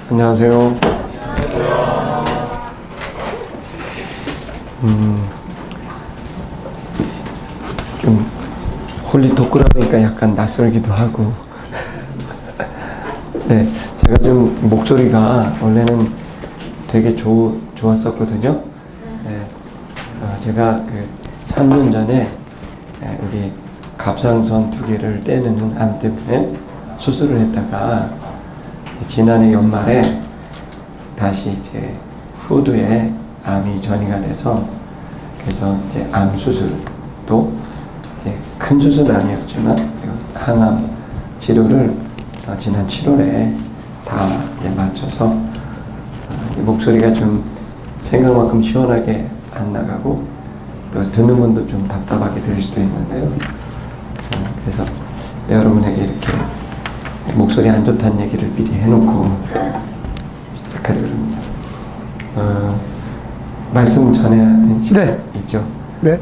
안녕하세요. 좀 홀리 토크라 보니까 약간 낯설기도 하고. 네, 제가 좀 목소리가 원래는 되게 좋았었거든요. 네, 제가 그 3년 전에 우리 갑상선 2개를 떼는 암 때문에 수술을 했다가 지난해 연말에 다시 이제 후두에 암이 전이가 돼서 그래서 이제 암 수술도 이제 큰 수술은 아니었지만 항암 치료를 지난 7월에 다 이제 마쳐서 목소리가 좀 생각만큼 시원하게 안 나가고 또 듣는 분도 좀 답답하게 들릴 수도 있는데요. 그래서 여러분에게 이렇게 목소리 안 좋다는 얘기를 미리 해놓고 시작하려고 합니다. 말씀 전해야 하는 시간 있죠? 네.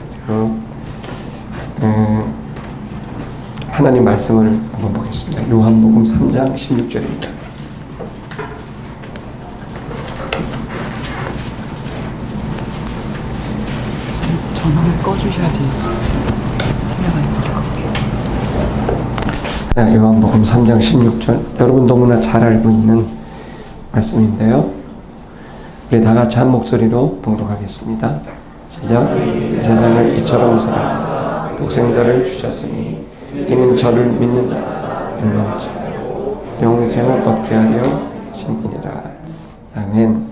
하나님 말씀을 한번 보겠습니다. 요한복음 3장 16절입니다. 전화를 꺼주셔야지 참여가 있는 것 같아요. 요한복음 3장 16절. 여러분 너무나 잘 알고 있는 말씀인데요. 우리 다 같이 한 목소리로 봉독하겠습니다. 시작. 세상을 이처럼 사랑하사 독생자를 주셨으니 이는 저를 믿는 자가 멸망하지 말고 영생을 얻게 하려 하심이니라. 아멘.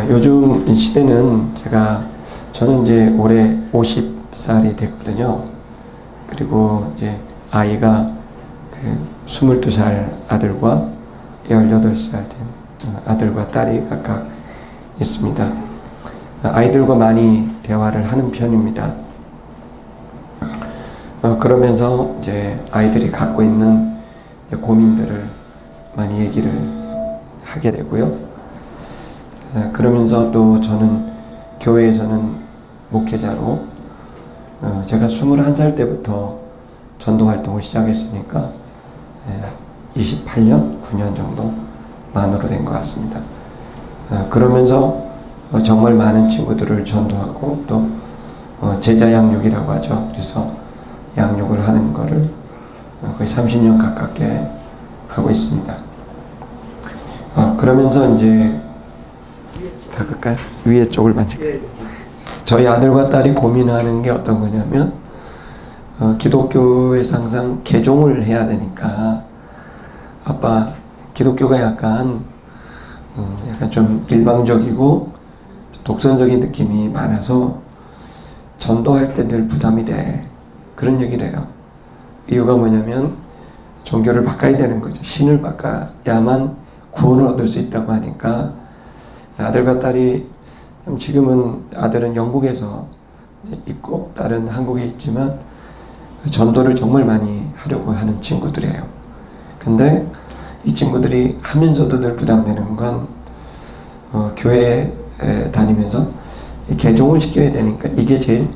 요즘 이 시대는 저는 이제 올해 50살이 됐거든요. 그리고 이제 아이가 22살 아들과 18살 된 아들과 딸이 각각 있습니다. 아이들과 많이 대화를 하는 편입니다. 그러면서 이제 아이들이 갖고 있는 고민들을 많이 얘기를 하게 되고요. 그러면서 또 저는 교회에서는 목회자로 제가 21살 때부터 전도 활동을 시작했으니까 28년, 9년 정도 만으로 된 것 같습니다. 그러면서 정말 많은 친구들을 전도하고 또 제자 양육이라고 하죠. 그래서 양육을 하는 거를 거의 30년 가깝게 하고 있습니다. 그러면서 이제 닦을까요? 위에 쪽을 만질까요? 저희 아들과 딸이 고민하는 게 어떤 거냐면 기독교에서 항상 개종을 해야 되니까 아빠 기독교가 약간 좀 일방적이고 독선적인 느낌이 많아서 전도할 때 늘 부담이 돼. 그런 얘기를 해요. 이유가 뭐냐면 종교를 바꿔야 되는 거죠. 신을 바꿔야만 구원을 얻을 수 있다고 하니까 아들과 딸이 지금은 아들은 영국에서 있고 딸은 한국에 있지만 전도를 정말 많이 하려고 하는 친구들이에요. 근데 이 친구들이 하면서도 늘 부담되는 건 교회에 다니면서 개종을 시켜야 되니까 이게 제일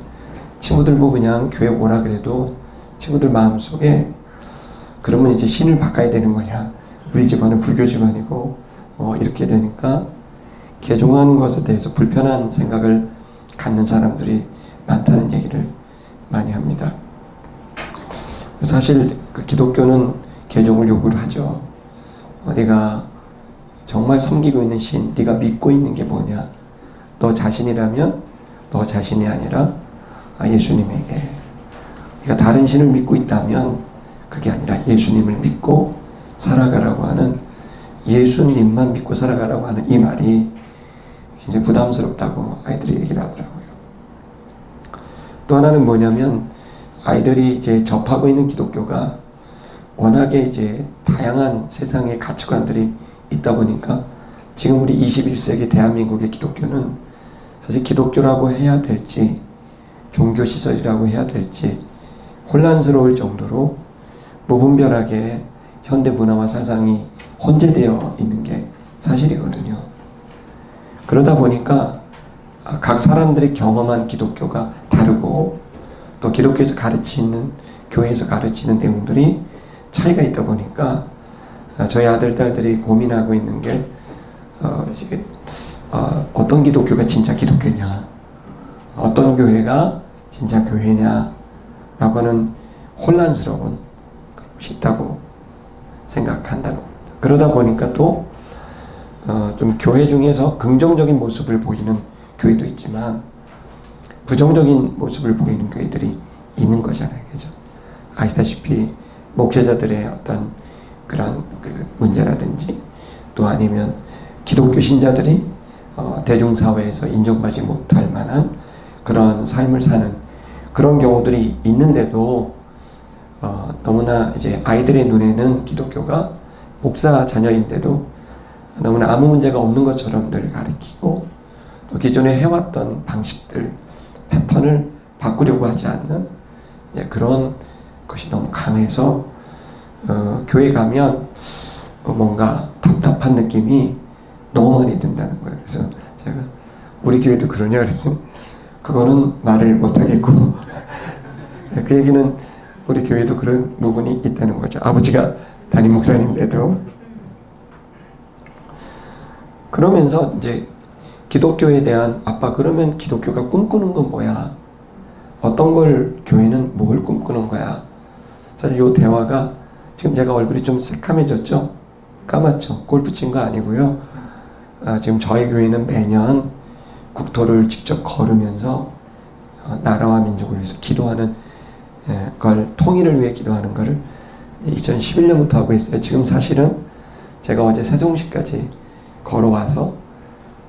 친구들 보고 그냥 교회 오라 그래도 친구들 마음속에 그러면 이제 신을 바꿔야 되는 거냐, 우리 집안은 불교 집안이고 이렇게 되니까 개종하는 것에 대해서 불편한 생각을 갖는 사람들이 많다는 얘기를 많이 합니다. 사실 기독교는 개종을 요구를 하죠. 네가 정말 섬기고 있는 신, 네가 믿고 있는 게 뭐냐? 너 자신이라면 너 자신이 아니라 예수님에게, 네가 다른 신을 믿고 있다면 그게 아니라 예수님을 믿고 살아가라고 하는, 예수님만 믿고 살아가라고 하는 이 말이 굉장히 부담스럽다고 아이들이 얘기를 하더라고요. 또 하나는 뭐냐면 아이들이 이제 접하고 있는 기독교가 워낙에 이제 다양한 세상의 가치관들이 있다 보니까 지금 우리 21세기 대한민국의 기독교는 사실 기독교라고 해야 될지 종교시설이라고 해야 될지 혼란스러울 정도로 무분별하게 현대 문화와 사상이 혼재되어 있는 게 사실이거든요. 그러다 보니까 각 사람들이 경험한 기독교가 다르고 또 기독교에서 가르치는 교회에서 가르치는 내용들이 차이가 있다 보니까 저희 아들, 딸들이 고민하고 있는 게 어떤 기독교가 진짜 기독교냐, 어떤 교회가 진짜 교회냐 라고 하는 혼란스러운 것이 있다고 생각한다는 겁니다. 그러다 보니까 또 좀 교회 중에서 긍정적인 모습을 보이는 교회도 있지만 부정적인 모습을 보이는 교회들이 있는 거잖아요. 그죠? 아시다시피 목회자들의 어떤 그런 그 문제라든지 또 아니면 기독교 신자들이 대중사회에서 인정받지 못할 만한 그런 삶을 사는 그런 경우들이 있는데도 너무나 이제 아이들의 눈에는 기독교가 목사 자녀인데도 너무나 아무 문제가 없는 것처럼 늘 가르치고 또 기존에 해왔던 방식들, 패턴을 바꾸려고 하지 않는 그런 것이 너무 강해서 교회 가면 뭔가 답답한 느낌이 너무 많이 든다는 거예요. 그래서 제가 우리 교회도 그러냐 그랬더니 그거는 말을 못하겠고 그 얘기는 우리 교회도 그런 부분이 있다는 거죠. 아버지가 담임 목사님인데도. 그러면서 이제 기독교에 대한 아빠 그러면 기독교가 꿈꾸는 건 뭐야? 어떤 걸 교회는 뭘 꿈꾸는 거야? 사실 이 대화가 지금 제가 얼굴이 좀 새카매졌죠? 까맣죠? 골프 친 거 아니고요. 지금 저희 교회는 매년 국토를 직접 걸으면서 나라와 민족을 위해서 기도하는 걸 통일을 위해 기도하는 거를 2011년부터 하고 있어요. 지금 사실은 제가 어제 세종시까지 걸어와서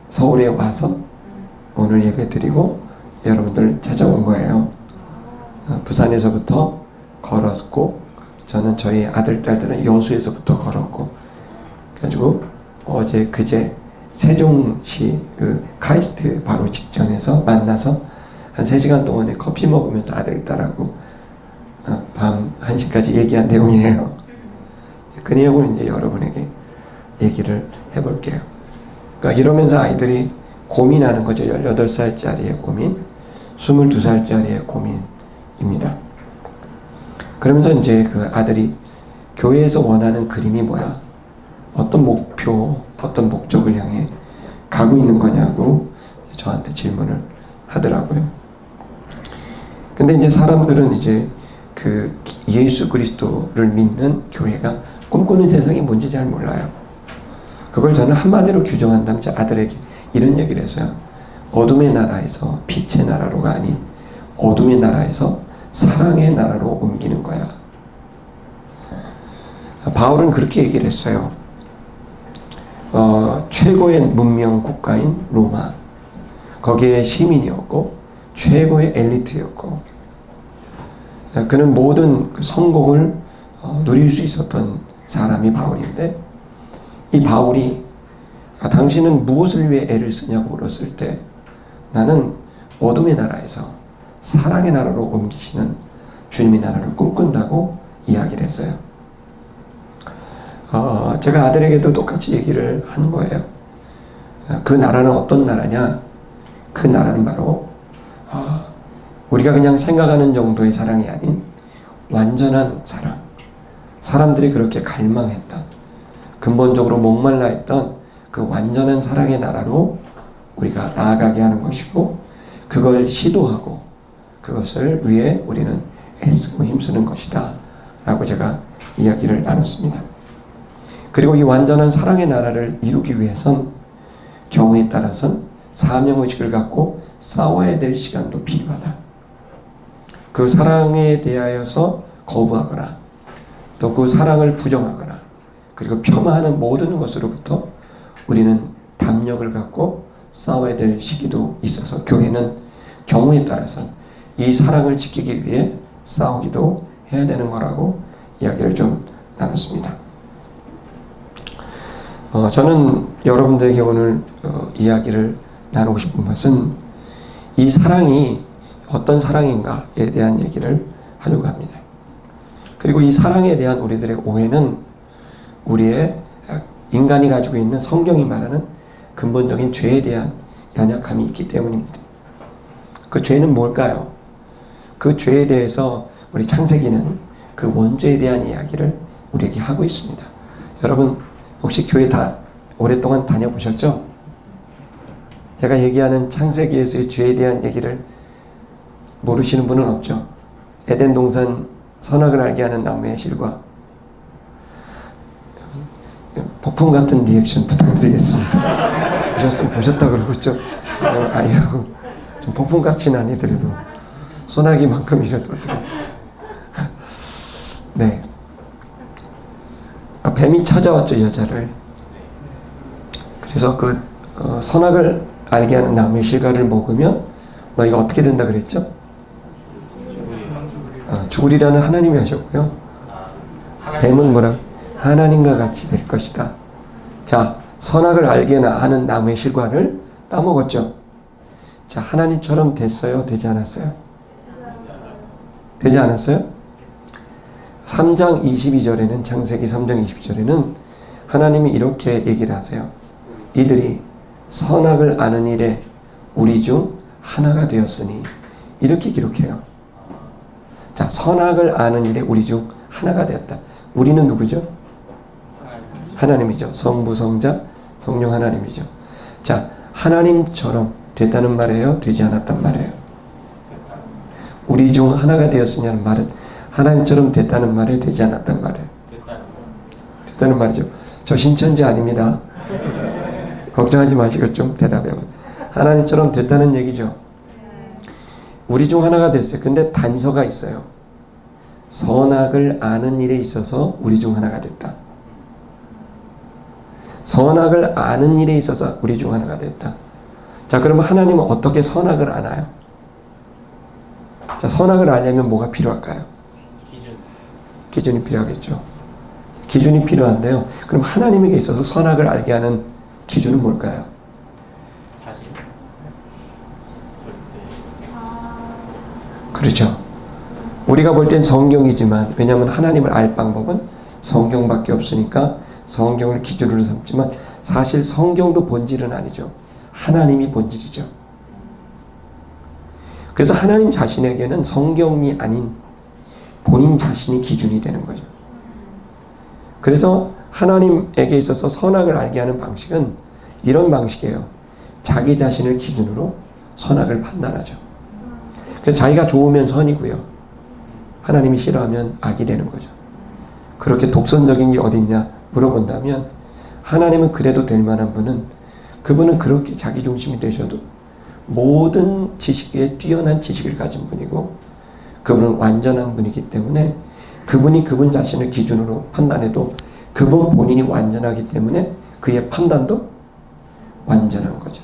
서울에 와서 오늘 예배 드리고 여러분들 찾아온 거예요. 부산에서부터 걸었고 저는 저희 아들, 딸들은 여수에서부터 걸었고 그래가지고 어제 그제 세종시 그 카이스트 바로 직전에서 만나서 한 3시간 동안에 커피 먹으면서 아들, 딸하고 밤 1시까지 얘기한 내용이에요. 그 내용을 이제 여러분에게 얘기를 해볼게요. 그러니까 이러면서 아이들이 고민하는 거죠. 18살짜리의 고민, 22살짜리의 고민입니다. 그러면서 이제 그 아들이 교회에서 원하는 그림이 뭐야? 어떤 목표, 어떤 목적을 향해 가고 있는 거냐고 저한테 질문을 하더라고요. 근데 이제 사람들은 이제 그 예수 그리스도를 믿는 교회가 꿈꾸는 세상이 뭔지 잘 몰라요. 그걸 저는 한마디로 규정한다면 제 아들에게 이런 얘기를 했어요. 어둠의 나라에서 빛의 나라로가 아닌 어둠의 나라에서 사랑의 나라로 옮기는 거야. 바울은 그렇게 얘기를 했어요. 최고의 문명 국가인 로마, 거기에 시민이었고 최고의 엘리트였고 그는 모든 그 성공을 누릴 수 있었던 사람이 바울인데 이 바울이 당신은 무엇을 위해 애를 쓰냐고 물었을 때 나는 어둠의 나라에서 사랑의 나라로 옮기시는 주님의 나라를 꿈꾼다고 이야기를 했어요. 제가 아들에게도 똑같이 얘기를 한 거예요. 그 나라는 어떤 나라냐? 그 나라는 바로 우리가 그냥 생각하는 정도의 사랑이 아닌 완전한 사랑. 사람들이 그렇게 갈망했던 근본적으로 목말라 했던 그 완전한 사랑의 나라로 우리가 나아가게 하는 것이고 그걸 시도하고 그것을 위해 우리는 애쓰고 힘쓰는 것이다 라고 제가 이야기를 나눴습니다. 그리고 이 완전한 사랑의 나라를 이루기 위해선 경우에 따라선 사명의식을 갖고 싸워야 될 시간도 필요하다. 그 사랑에 대하여서 거부하거나 또 그 사랑을 부정하거나 그리고 폄하하는 모든 것으로부터 우리는 담력을 갖고 싸워야 될 시기도 있어서 교회는 경우에 따라서 이 사랑을 지키기 위해 싸우기도 해야 되는 거라고 이야기를 좀 나눴습니다. 저는 여러분들에게 오늘 이야기를 나누고 싶은 것은 이 사랑이 어떤 사랑인가에 대한 얘기를 하려고 합니다. 그리고 이 사랑에 대한 우리들의 오해는 우리의 인간이 가지고 있는 성경이 말하는 근본적인 죄에 대한 연약함이 있기 때문입니다. 그 죄는 뭘까요? 그 죄에 대해서 우리 창세기는 그 원죄에 대한 이야기를 우리에게 하고 있습니다. 여러분 혹시 교회 다 오랫동안 다녀보셨죠? 제가 얘기하는 창세기에서의 죄에 대한 얘기를 모르시는 분은 없죠. 에덴 동산 선악을 알게 하는 나무의 실과 폭풍 같은 리액션 부탁드리겠습니다. 보셨다 그러고 좀 아니라고 좀 폭풍같이는 아니더라도 소나기만큼이라도 네. 뱀이 찾아왔죠, 여자를. 그래서 그 선악을 알게 하는 나무의 실과를 먹으면 너희가 어떻게 된다 그랬죠? 죽으리라는 하나님이 하셨고요. 뱀은 뭐라? 하나님과 같이 될 것이다. 자, 선악을 알게 하는 나무의 실과를 따먹었죠. 자, 하나님처럼 됐어요? 되지 않았어요? 되지 않았어요? 3장 22절에는 창세기 3장 22절에는 하나님이 이렇게 얘기를 하세요. 이들이 선악을 아는 일에 우리 중 하나가 되었으니 이렇게 기록해요. 자, 선악을 아는 일에 우리 중 하나가 되었다. 우리는 누구죠? 하나님이죠. 성부, 성자, 성령 하나님이죠. 자, 하나님처럼 됐다는 말이에요? 되지 않았단 말이에요? 우리 중 하나가 되었으냐는 말은 하나님처럼 됐다는 말에 되지 않았단 말이에요. 됐다는 말이죠. 저 신천지 아닙니다. 걱정하지 마시고 좀 대답해요. 하나님처럼 됐다는 얘기죠. 우리 중 하나가 됐어요. 근데 단서가 있어요. 선악을 아는 일에 있어서 우리 중 하나가 됐다. 선악을 아는 일에 있어서 우리 중 하나가 됐다. 자, 그러면 하나님은 어떻게 선악을 아나요? 자, 선악을 알려면 뭐가 필요할까요? 기준이 필요하겠죠. 기준이 필요한데요. 그럼 하나님에게 있어서 선악을 알게 하는 기준은 뭘까요? 자신. 그렇죠. 우리가 볼 땐 성경이지만 왜냐하면 하나님을 알 방법은 성경밖에 없으니까 성경을 기준으로 삼지만 사실 성경도 본질은 아니죠. 하나님이 본질이죠. 그래서 하나님 자신에게는 성경이 아닌 본인 자신이 기준이 되는 거죠. 그래서 하나님에게 있어서 선악을 알게 하는 방식은 이런 방식이에요. 자기 자신을 기준으로 선악을 판단하죠. 그래서 자기가 좋으면 선이고요. 하나님이 싫어하면 악이 되는 거죠. 그렇게 독선적인 게 어딨냐 물어본다면 하나님은 그래도 될 만한 분은 그분은 그렇게 자기 중심이 되셔도 모든 지식에 뛰어난 지식을 가진 분이고 그분은 완전한 분이기 때문에 그분이 그분 자신을 기준으로 판단해도 그분 본인이 완전하기 때문에 그의 판단도 완전한 거죠.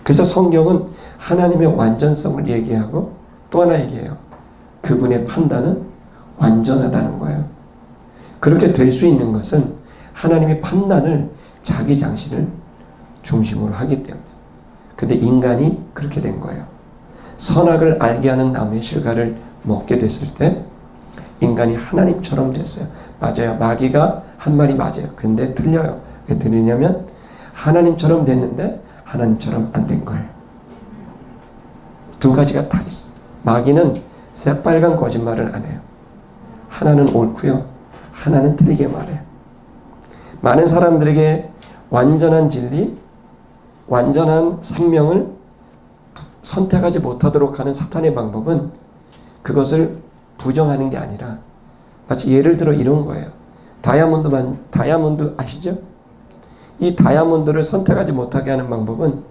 그래서 성경은 하나님의 완전성을 얘기하고 또 하나 얘기해요. 그분의 판단은 완전하다는 거예요. 그렇게 될 수 있는 것은 하나님의 판단을 자기 자신을 중심으로 하기 때문에. 근데 인간이 그렇게 된 거예요. 선악을 알게 하는 나무의 실과를 먹게 됐을 때 인간이 하나님처럼 됐어요. 맞아요. 마귀가 한 말이 맞아요. 근데 틀려요. 왜 틀리냐면 하나님처럼 됐는데 하나님처럼 안 된 거예요. 두 가지가 다 있어요. 마귀는 새빨간 거짓말을 안 해요. 하나는 옳고요. 하나는 틀리게 말해요. 많은 사람들에게 완전한 진리, 완전한 생명을 선택하지 못하도록 하는 사탄의 방법은 그것을 부정하는 게 아니라 마치 예를 들어 이런 거예요. 다이아몬드 아시죠? 이 다이아몬드를 선택하지 못하게 하는 방법은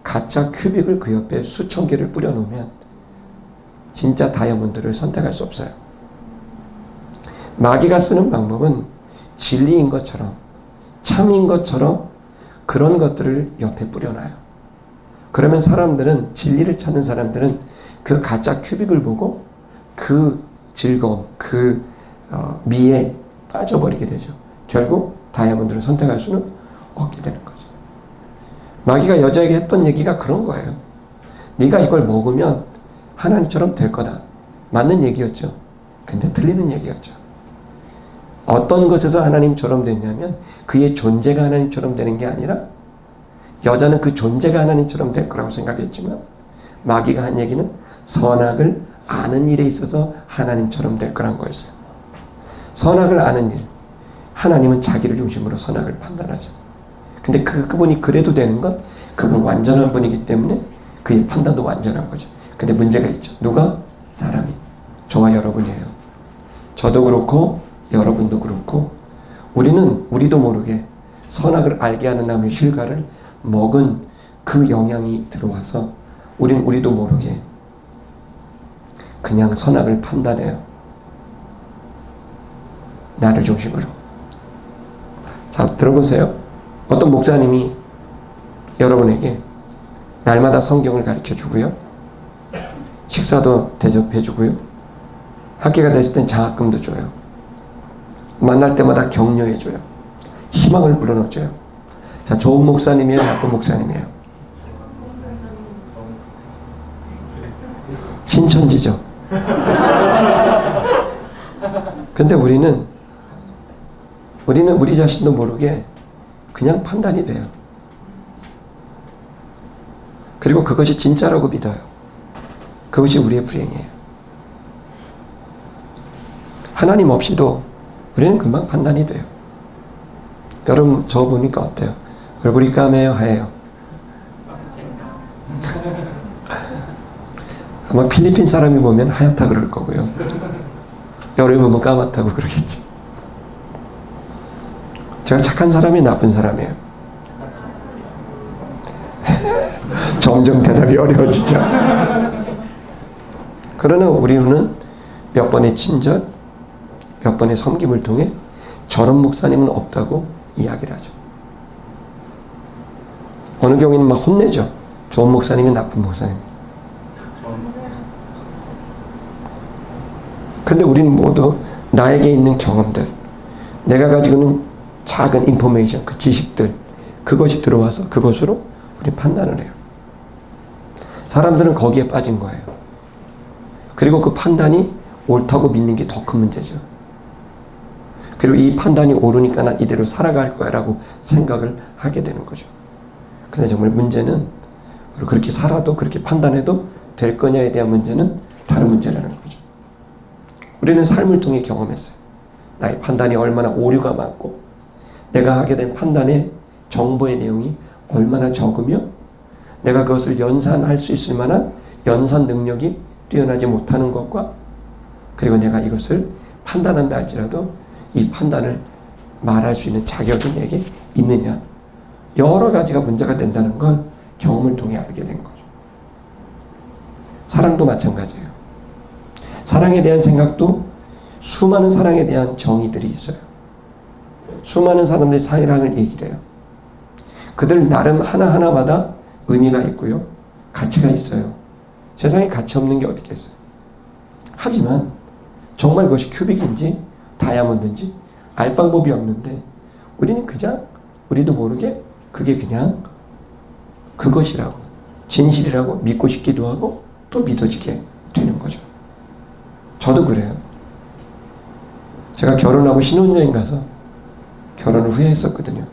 가짜 큐빅을 그 옆에 수천 개를 뿌려놓으면 진짜 다이아몬드를 선택할 수 없어요. 마귀가 쓰는 방법은 진리인 것처럼 참인 것처럼 그런 것들을 옆에 뿌려놔요. 그러면 사람들은 진리를 찾는 사람들은 그 가짜 큐빅을 보고 그 즐거움, 그 미에 빠져버리게 되죠. 결국 다이아몬드를 선택할 수는 없게 되는 거죠. 마귀가 여자에게 했던 얘기가 그런 거예요. 네가 이걸 먹으면 하나님처럼 될 거다. 맞는 얘기였죠. 근데 틀리는 얘기였죠. 어떤 것에서 하나님처럼 됐냐면 그의 존재가 하나님처럼 되는 게 아니라 여자는 그 존재가 하나님처럼 될 거라고 생각했지만 마귀가 한 얘기는 선악을 아는 일에 있어서 하나님처럼 될 거란 거였어요. 선악을 아는 일. 하나님은 자기를 중심으로 선악을 판단하죠. 근데 그분이 그래도 되는 건 그분 완전한 분이기 때문에 그의 판단도 완전한 거죠. 근데 문제가 있죠. 누가? 사람이. 저와 여러분이에요. 저도 그렇고 여러분도 그렇고 우리도 모르게 선악을 알게 하는 나무의 실과를 먹은 그 영향이 들어와서 우리도 모르게 그냥 선악을 판단해요. 나를 중심으로. 자, 들어보세요. 어떤 목사님이 여러분에게 날마다 성경을 가르쳐 주고요. 식사도 대접해 주고요. 학기가 됐을 땐 장학금도 줘요. 만날 때마다 격려해 줘요. 희망을 불어넣어 줘요. 자, 좋은 목사님이에요? 나쁜 목사님이에요? 신천지죠. 근데 우리는 우리 자신도 모르게 그냥 판단이 돼요. 그리고 그것이 진짜라고 믿어요. 그것이 우리의 불행이에요. 하나님 없이도 우리는 금방 판단이 돼요. 여러분 저 보니까 어때요? 얼굴이 까매요? 하얘요? 아마 필리핀 사람이 보면 하얗다 그럴 거고요. 여름에 보면 까맣다고 그러겠죠. 제가 착한 사람이 나쁜 사람이에요. 점점 대답이 어려워지죠. 그러나 우리는 몇 번의 친절, 몇 번의 섬김을 통해 저런 목사님은 없다고 이야기를 하죠. 어느 경우에는 막 혼내죠. 좋은 목사님이 나쁜 목사님. 그런데 우리는 모두 나에게 있는 경험들, 내가 가지고 있는 작은 인포메이션, 그 지식들, 그것이 들어와서 그것으로 우리 판단을 해요. 사람들은 거기에 빠진 거예요. 그리고 그 판단이 옳다고 믿는 게 더 큰 문제죠. 그리고 이 판단이 옳으니까 난 이대로 살아갈 거야 라고 생각을 하게 되는 거죠. 근데 정말 문제는 그렇게 살아도 그렇게 판단해도 될 거냐에 대한 문제는 다른 문제라는 거죠. 우리는 삶을 통해 경험했어요. 나의 판단이 얼마나 오류가 많고 내가 하게 된 판단의 정보의 내용이 얼마나 적으며 내가 그것을 연산할 수 있을 만한 연산 능력이 뛰어나지 못하는 것과 그리고 내가 이것을 판단한다 할지라도 이 판단을 말할 수 있는 자격이 내게 있느냐, 여러 가지가 문제가 된다는 건 경험을 통해 알게 된 거죠. 사랑도 마찬가지예요. 사랑에 대한 생각도 수많은 사랑에 대한 정의들이 있어요. 수많은 사람들이 사랑을 얘기를 해요. 그들 나름 하나하나마다 의미가 있고요. 가치가 있어요. 세상에 가치 없는 게 어디 있겠어요. 하지만 정말 그것이 큐빅인지 다이아몬드인지 알 방법이 없는데 우리는 그냥 우리도 모르게 그게 그냥 그것이라고 진실이라고 믿고 싶기도 하고 또 믿어지게 되는 거죠. 저도 그래요. 제가 결혼하고 신혼여행 가서 결혼을 후회했었거든요.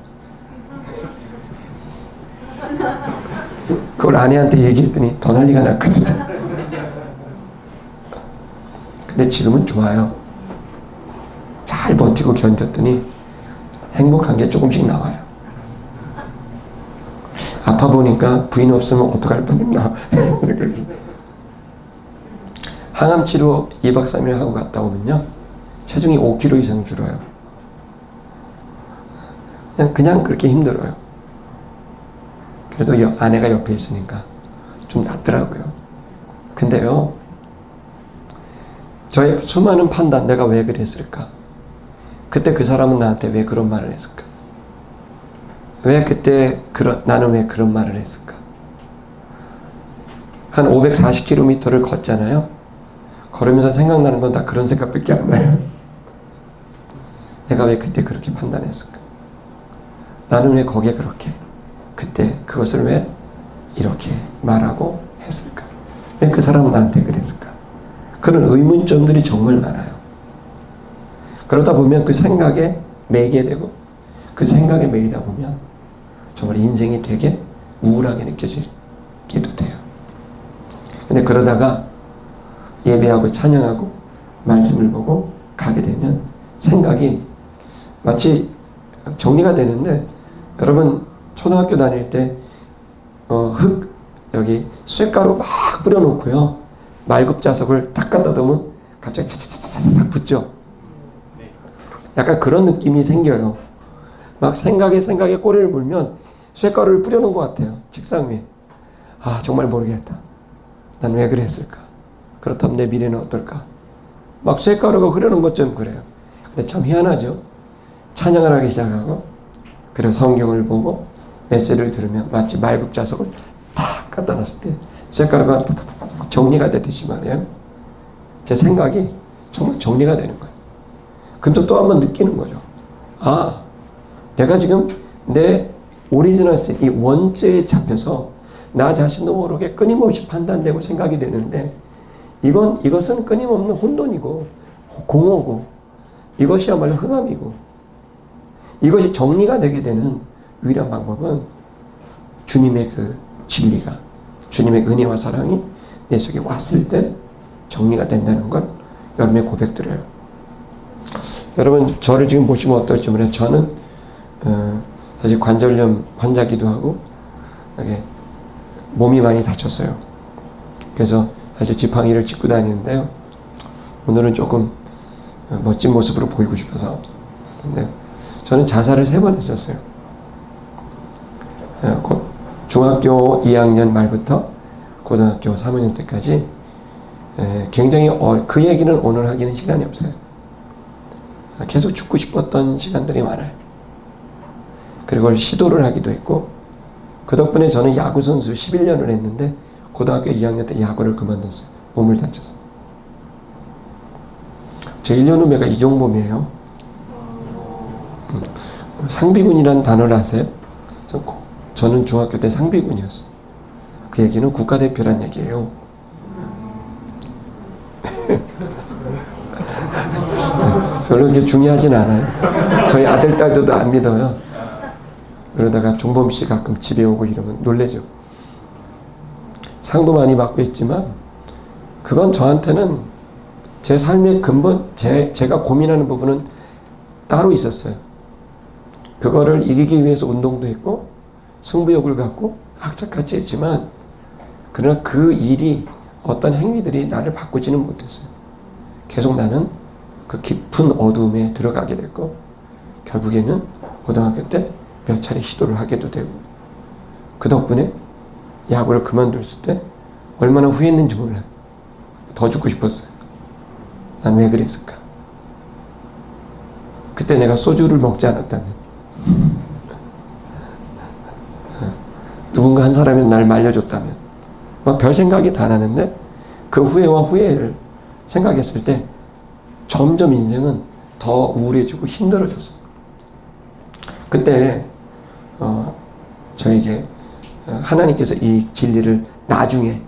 그걸 아내한테 얘기했더니 더 난리가 났거든요. 근데 지금은 좋아요. 잘 버티고 견뎠더니 행복한 게 조금씩 나와요. 아파 보니까 부인 없으면 어떡할 뻔했나. 항암 치료 2박 3일 하고 갔다 오면요. 체중이 5kg 이상 줄어요. 그냥 그렇게 힘들어요. 그래도 아내가 옆에 있으니까 좀 낫더라고요. 근데요, 저의 수많은 판단, 내가 왜 그랬을까? 그때 그 사람은 나한테 왜 그런 말을 했을까? 왜 그때 나는 왜 그런 말을 했을까? 한 540km를 걷잖아요. 걸으면서 생각나는 건 다 그런 생각밖에 안 나요. 내가 왜 그때 그렇게 판단했을까? 나는 왜 거기에 그렇게 그때 그것을 왜 이렇게 말하고 했을까? 왜 그 사람은 나한테 그랬을까? 그런 의문점들이 정말 많아요. 그러다 보면 그 생각에 매이게 되고 그 생각에 매이다 보면 정말 인생이 되게 우울하게 느껴지기도 돼요. 근데 그러다가 예배하고 찬양하고 말씀을 보고 가게 되면 생각이 마치 정리가 되는데, 여러분 초등학교 다닐 때 흙 여기 쇳가루 막 뿌려놓고요, 말굽자석을 딱 갖다 두면 갑자기 차차차차차차 붙죠. 약간 그런 느낌이 생겨요. 막 생각에 꼬리를 물면 쇳가루를 뿌려놓은 것 같아요, 책상 위에. 아, 정말 모르겠다. 난 왜 그랬을까? 그렇다면 내 미래는 어떨까? 막 쇳가루가 흐르는 것처럼 그래요. 근데 참 희한하죠. 찬양을 하기 시작하고, 그리고 성경을 보고 메시지를 들으면 마치 말굽자석을 탁 갖다 놨을 때 쇳가루가 탁탁탁 정리가 되듯이 말이에요. 제 생각이 정말 정리가 되는 거예요. 그래서 또 한번 느끼는 거죠. 아, 내가 지금 내 오리지널 셋, 이 원죄에 잡혀서 나 자신도 모르게 끊임없이 판단되고 생각이 되는데, 이것은 끊임없는 혼돈이고 공허고, 이것이야말로 흑암이고, 이것이 정리가 되게 되는 유일한 방법은 주님의 그 진리가, 주님의 은혜와 사랑이 내 속에 왔을 때 정리가 된다는 걸 여러분의 고백드려요. 여러분 저를 지금 보시면 어떨지 모르겠어요. 저는 사실 관절염 환자기도 하고 몸이 많이 다쳤어요. 그래서 사실 지팡이를 짚고 다니는데요, 오늘은 조금 멋진 모습으로 보이고 싶어서. 근데 저는 자살을 3번 했었어요. 중학교 2학년 말부터 고등학교 3학년 때까지 굉장히 그 얘기는 오늘 하기는 시간이 없어요. 계속 죽고 싶었던 시간들이 많아요. 그리고 시도를 하기도 했고, 그 덕분에 저는 야구선수 11년을 했는데 고등학교 2학년 때 야구를 그만뒀어요. 몸을 다쳐서. 제 1년 후배가 이종범이에요. 상비군이라는 단어를 아세요? 저는 중학교 때 상비군이었어요. 그 얘기는 국가대표란 얘기예요. 별로 그렇게 중요하진 않아요. 저희 아들, 딸들도 안 믿어요. 그러다가 종범 씨 가끔 집에 오고 이러면 놀래죠. 상도 많이 받고 있지만 그건 저한테는 제 삶의 근본, 제가 고민하는 부분은 따로 있었어요. 그거를 이기기 위해서 운동도 했고 승부욕을 갖고 악착같이 했지만, 그러나 그 일이, 어떤 행위들이 나를 바꾸지는 못했어요. 계속 나는 그 깊은 어두움에 들어가게 됐고, 결국에는 고등학교 때 몇 차례 시도를 하게도 되고, 그 덕분에 야구를 그만뒀을 때 얼마나 후회했는지 몰라요. 더 죽고 싶었어요. 난 왜 그랬을까? 그때 내가 소주를 먹지 않았다면, 누군가 한 사람이 날 말려줬다면, 별 생각이 다 나는데, 그 후회와 후회를 생각했을 때 점점 인생은 더 우울해지고 힘들어졌어요. 그때 저에게 하나님께서 이 진리를 나중에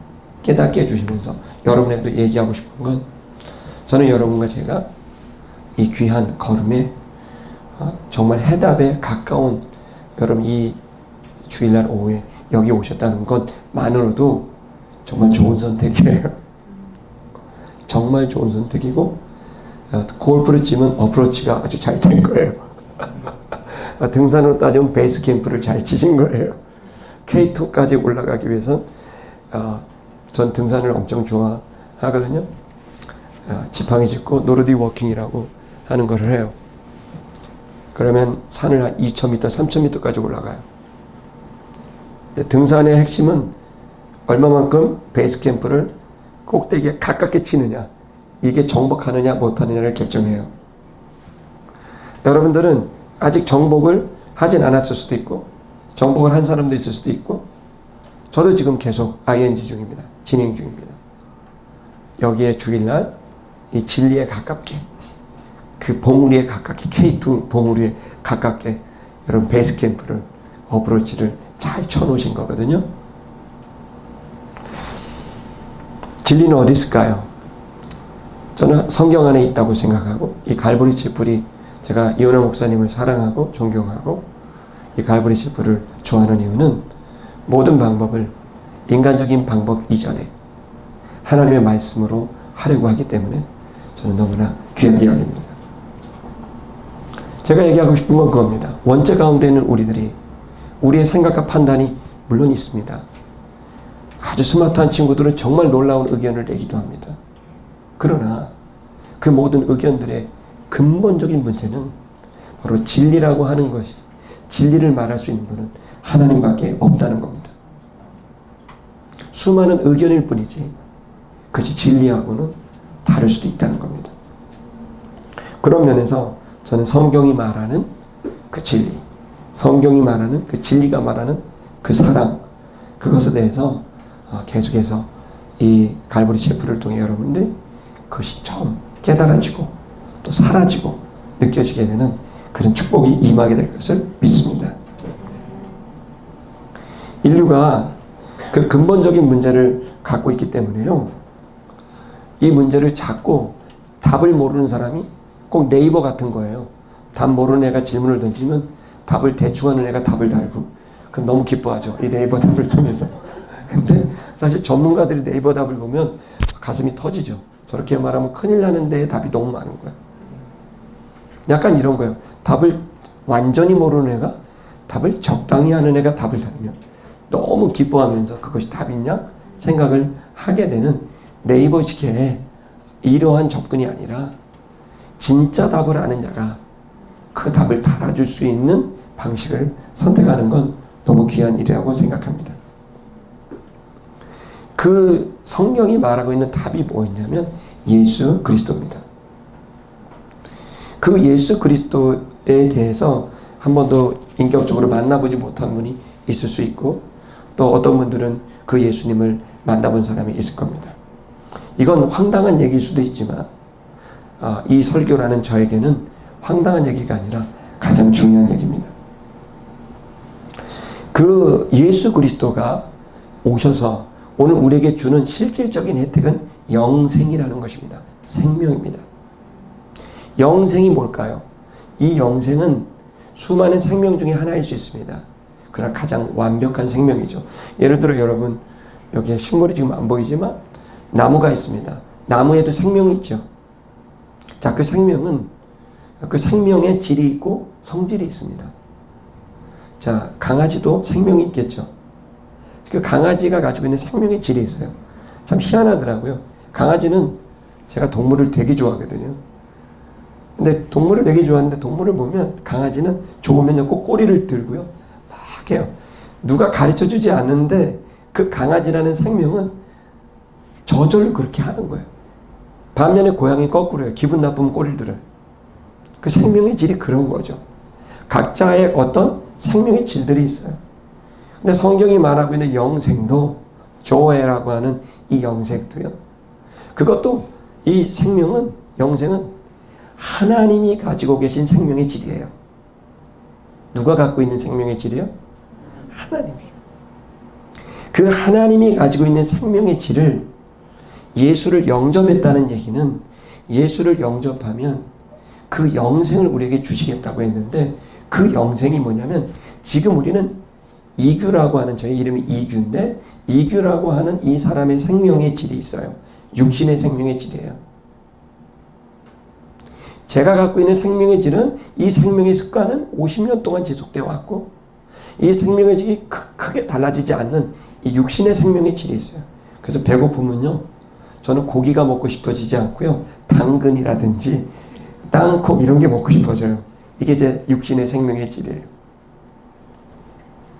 깨닫게 해주시면서 여러분에게도 얘기하고 싶은 건, 저는 여러분과 제가 이 귀한 걸음에 정말 해답에 가까운, 여러분 이 주일날 오후에 여기 오셨다는 것만으로도 정말 좋은 선택이에요. 정말 좋은 선택이고, 골프를 치면 어프로치가 아주 잘 된 거예요. 등산으로 따지면 베이스 캠프를 잘 치신 거예요. K2까지 올라가기 위해서 전 등산을 엄청 좋아하거든요. 지팡이 짚고 노르딕 워킹이라고 하는 걸 해요. 그러면 산을 한 2,000m, 3,000m까지 올라가요. 근데 등산의 핵심은 얼마만큼 베이스 캠프를 꼭대기에 가깝게 치느냐, 이게 정복하느냐 못하느냐를 결정해요. 여러분들은 아직 정복을 하진 않았을 수도 있고, 정복을 한 사람도 있을 수도 있고, 저도 지금 계속 ING 중입니다. 진행 중입니다. 여기에 주일날 이 진리에 가깝게, 그 봉우리에 가깝게, K2 봉우리에 가깝게 여러분 베이스 캠프를, 어프로치를 잘 쳐놓으신 거거든요. 진리는 어디 있을까요? 저는 성경 안에 있다고 생각하고, 이 갈보리 칠불이, 제가 이은하 목사님을 사랑하고 존경하고 이 갈보리 칠불을 좋아하는 이유는, 모든 방법을 인간적인 방법 이전에 하나님의 말씀으로 하려고 하기 때문에 저는 너무나 귀하게 여깁니다. 제가 얘기하고 싶은 건 그겁니다. 원죄 가운데 있는 우리들이 우리의 생각과 판단이 물론 있습니다. 아주 스마트한 친구들은 정말 놀라운 의견을 내기도 합니다. 그러나 그 모든 의견들의 근본적인 문제는 바로 진리라고 하는 것이, 진리를 말할 수 있는 분은 하나님밖에 없다는 겁니다. 수많은 의견일 뿐이지 그것이 진리하고는 다를 수도 있다는 겁니다. 그런 면에서 저는 성경이 말하는 그 진리, 성경이 말하는 그 진리가 말하는 그 사랑, 그것에 대해서 계속해서 이 갈보리 셰프를 통해 여러분들 그것이 처음 깨달아지고 또 사라지고 느껴지게 되는 그런 축복이 임하게 될 것을 믿습니다. 인류가 그 근본적인 문제를 갖고 있기 때문에요. 이 문제를 찾고 답을 모르는 사람이 꼭 네이버 같은 거예요. 답 모르는 애가 질문을 던지면 답을 대충 하는 애가 답을 달고 그럼 너무 기뻐하죠. 이 네이버 답을 통해서. 근데 사실 전문가들이 네이버 답을 보면 가슴이 터지죠. 저렇게 말하면 큰일 나는데 답이 너무 많은 거예요. 약간 이런 거예요. 답을 완전히 모르는 애가 답을 적당히 하는 애가 답을 달면 너무 기뻐하면서 그것이 답이냐 생각을 하게 되는 네이버식의 이러한 접근이 아니라 진짜 답을 아는 자가 그 답을 달아줄 수 있는 방식을 선택하는 건 너무 귀한 일이라고 생각합니다. 그 성경이 말하고 있는 답이 뭐였냐면 예수 그리스도입니다. 그 예수 그리스도에 대해서 한 번도 인격적으로 만나보지 못한 분이 있을 수 있고 또 어떤 분들은 그 예수님을 만나본 사람이 있을 겁니다. 이건 황당한 얘기일 수도 있지만 이 설교라는 저에게는 황당한 얘기가 아니라 가장 중요한 얘기입니다. 그 예수 그리스도가 오셔서 오늘 우리에게 주는 실질적인 혜택은 영생이라는 것입니다. 생명입니다. 영생이 뭘까요? 이 영생은 수많은 생명 중에 하나일 수 있습니다. 그러나 가장 완벽한 생명이죠. 예를 들어 여러분 여기에 식물이 지금 안 보이지만 나무가 있습니다. 나무에도 생명이 있죠. 자, 그 생명은 그 생명의 질이 있고 성질이 있습니다. 자, 강아지도 생명이 있겠죠. 그 강아지가 가지고 있는 생명의 질이 있어요. 참 희한하더라고요. 강아지는 제가 동물을 되게 좋아하거든요. 근데 동물을 되게 좋아하는데 동물을 보면 강아지는 좋으면 꼭 꼬리를 들고요. 막 해요. 누가 가르쳐주지 않는데 그 강아지라는 생명은 저절로 그렇게 하는 거예요. 반면에 고양이 거꾸로요. 기분 나쁘면 꼬리를 들어요. 그 생명의 질이 그런 거죠. 각자의 어떤 생명의 질들이 있어요. 근데 성경이 말하고 있는 영생도 조에라고 하는 이 영생도요. 그것도 이 생명은 영생은 하나님이 가지고 계신 생명의 질이에요. 누가 갖고 있는 생명의 질이요? 하나님이에요. 그 하나님이 가지고 있는 생명의 질을 예수를 영접했다는 얘기는 예수를 영접하면 그 영생을 우리에게 주시겠다고 했는데 그 영생이 뭐냐면 지금 우리는 이규라고 하는 저의 이름이 이규인데 이규라고 하는 이 사람의 생명의 질이 있어요. 육신의 생명의 질이에요. 제가 갖고 있는 생명의 질은 이 생명의 습관은 50년 동안 지속되어 왔고 이 생명의 질이 크게 달라지지 않는 이 육신의 생명의 질이 있어요. 그래서 배고프면요. 저는 고기가 먹고 싶어지지 않고요. 당근이라든지 땅콩 이런 게 먹고 싶어져요. 이게 제 육신의 생명의 질이에요.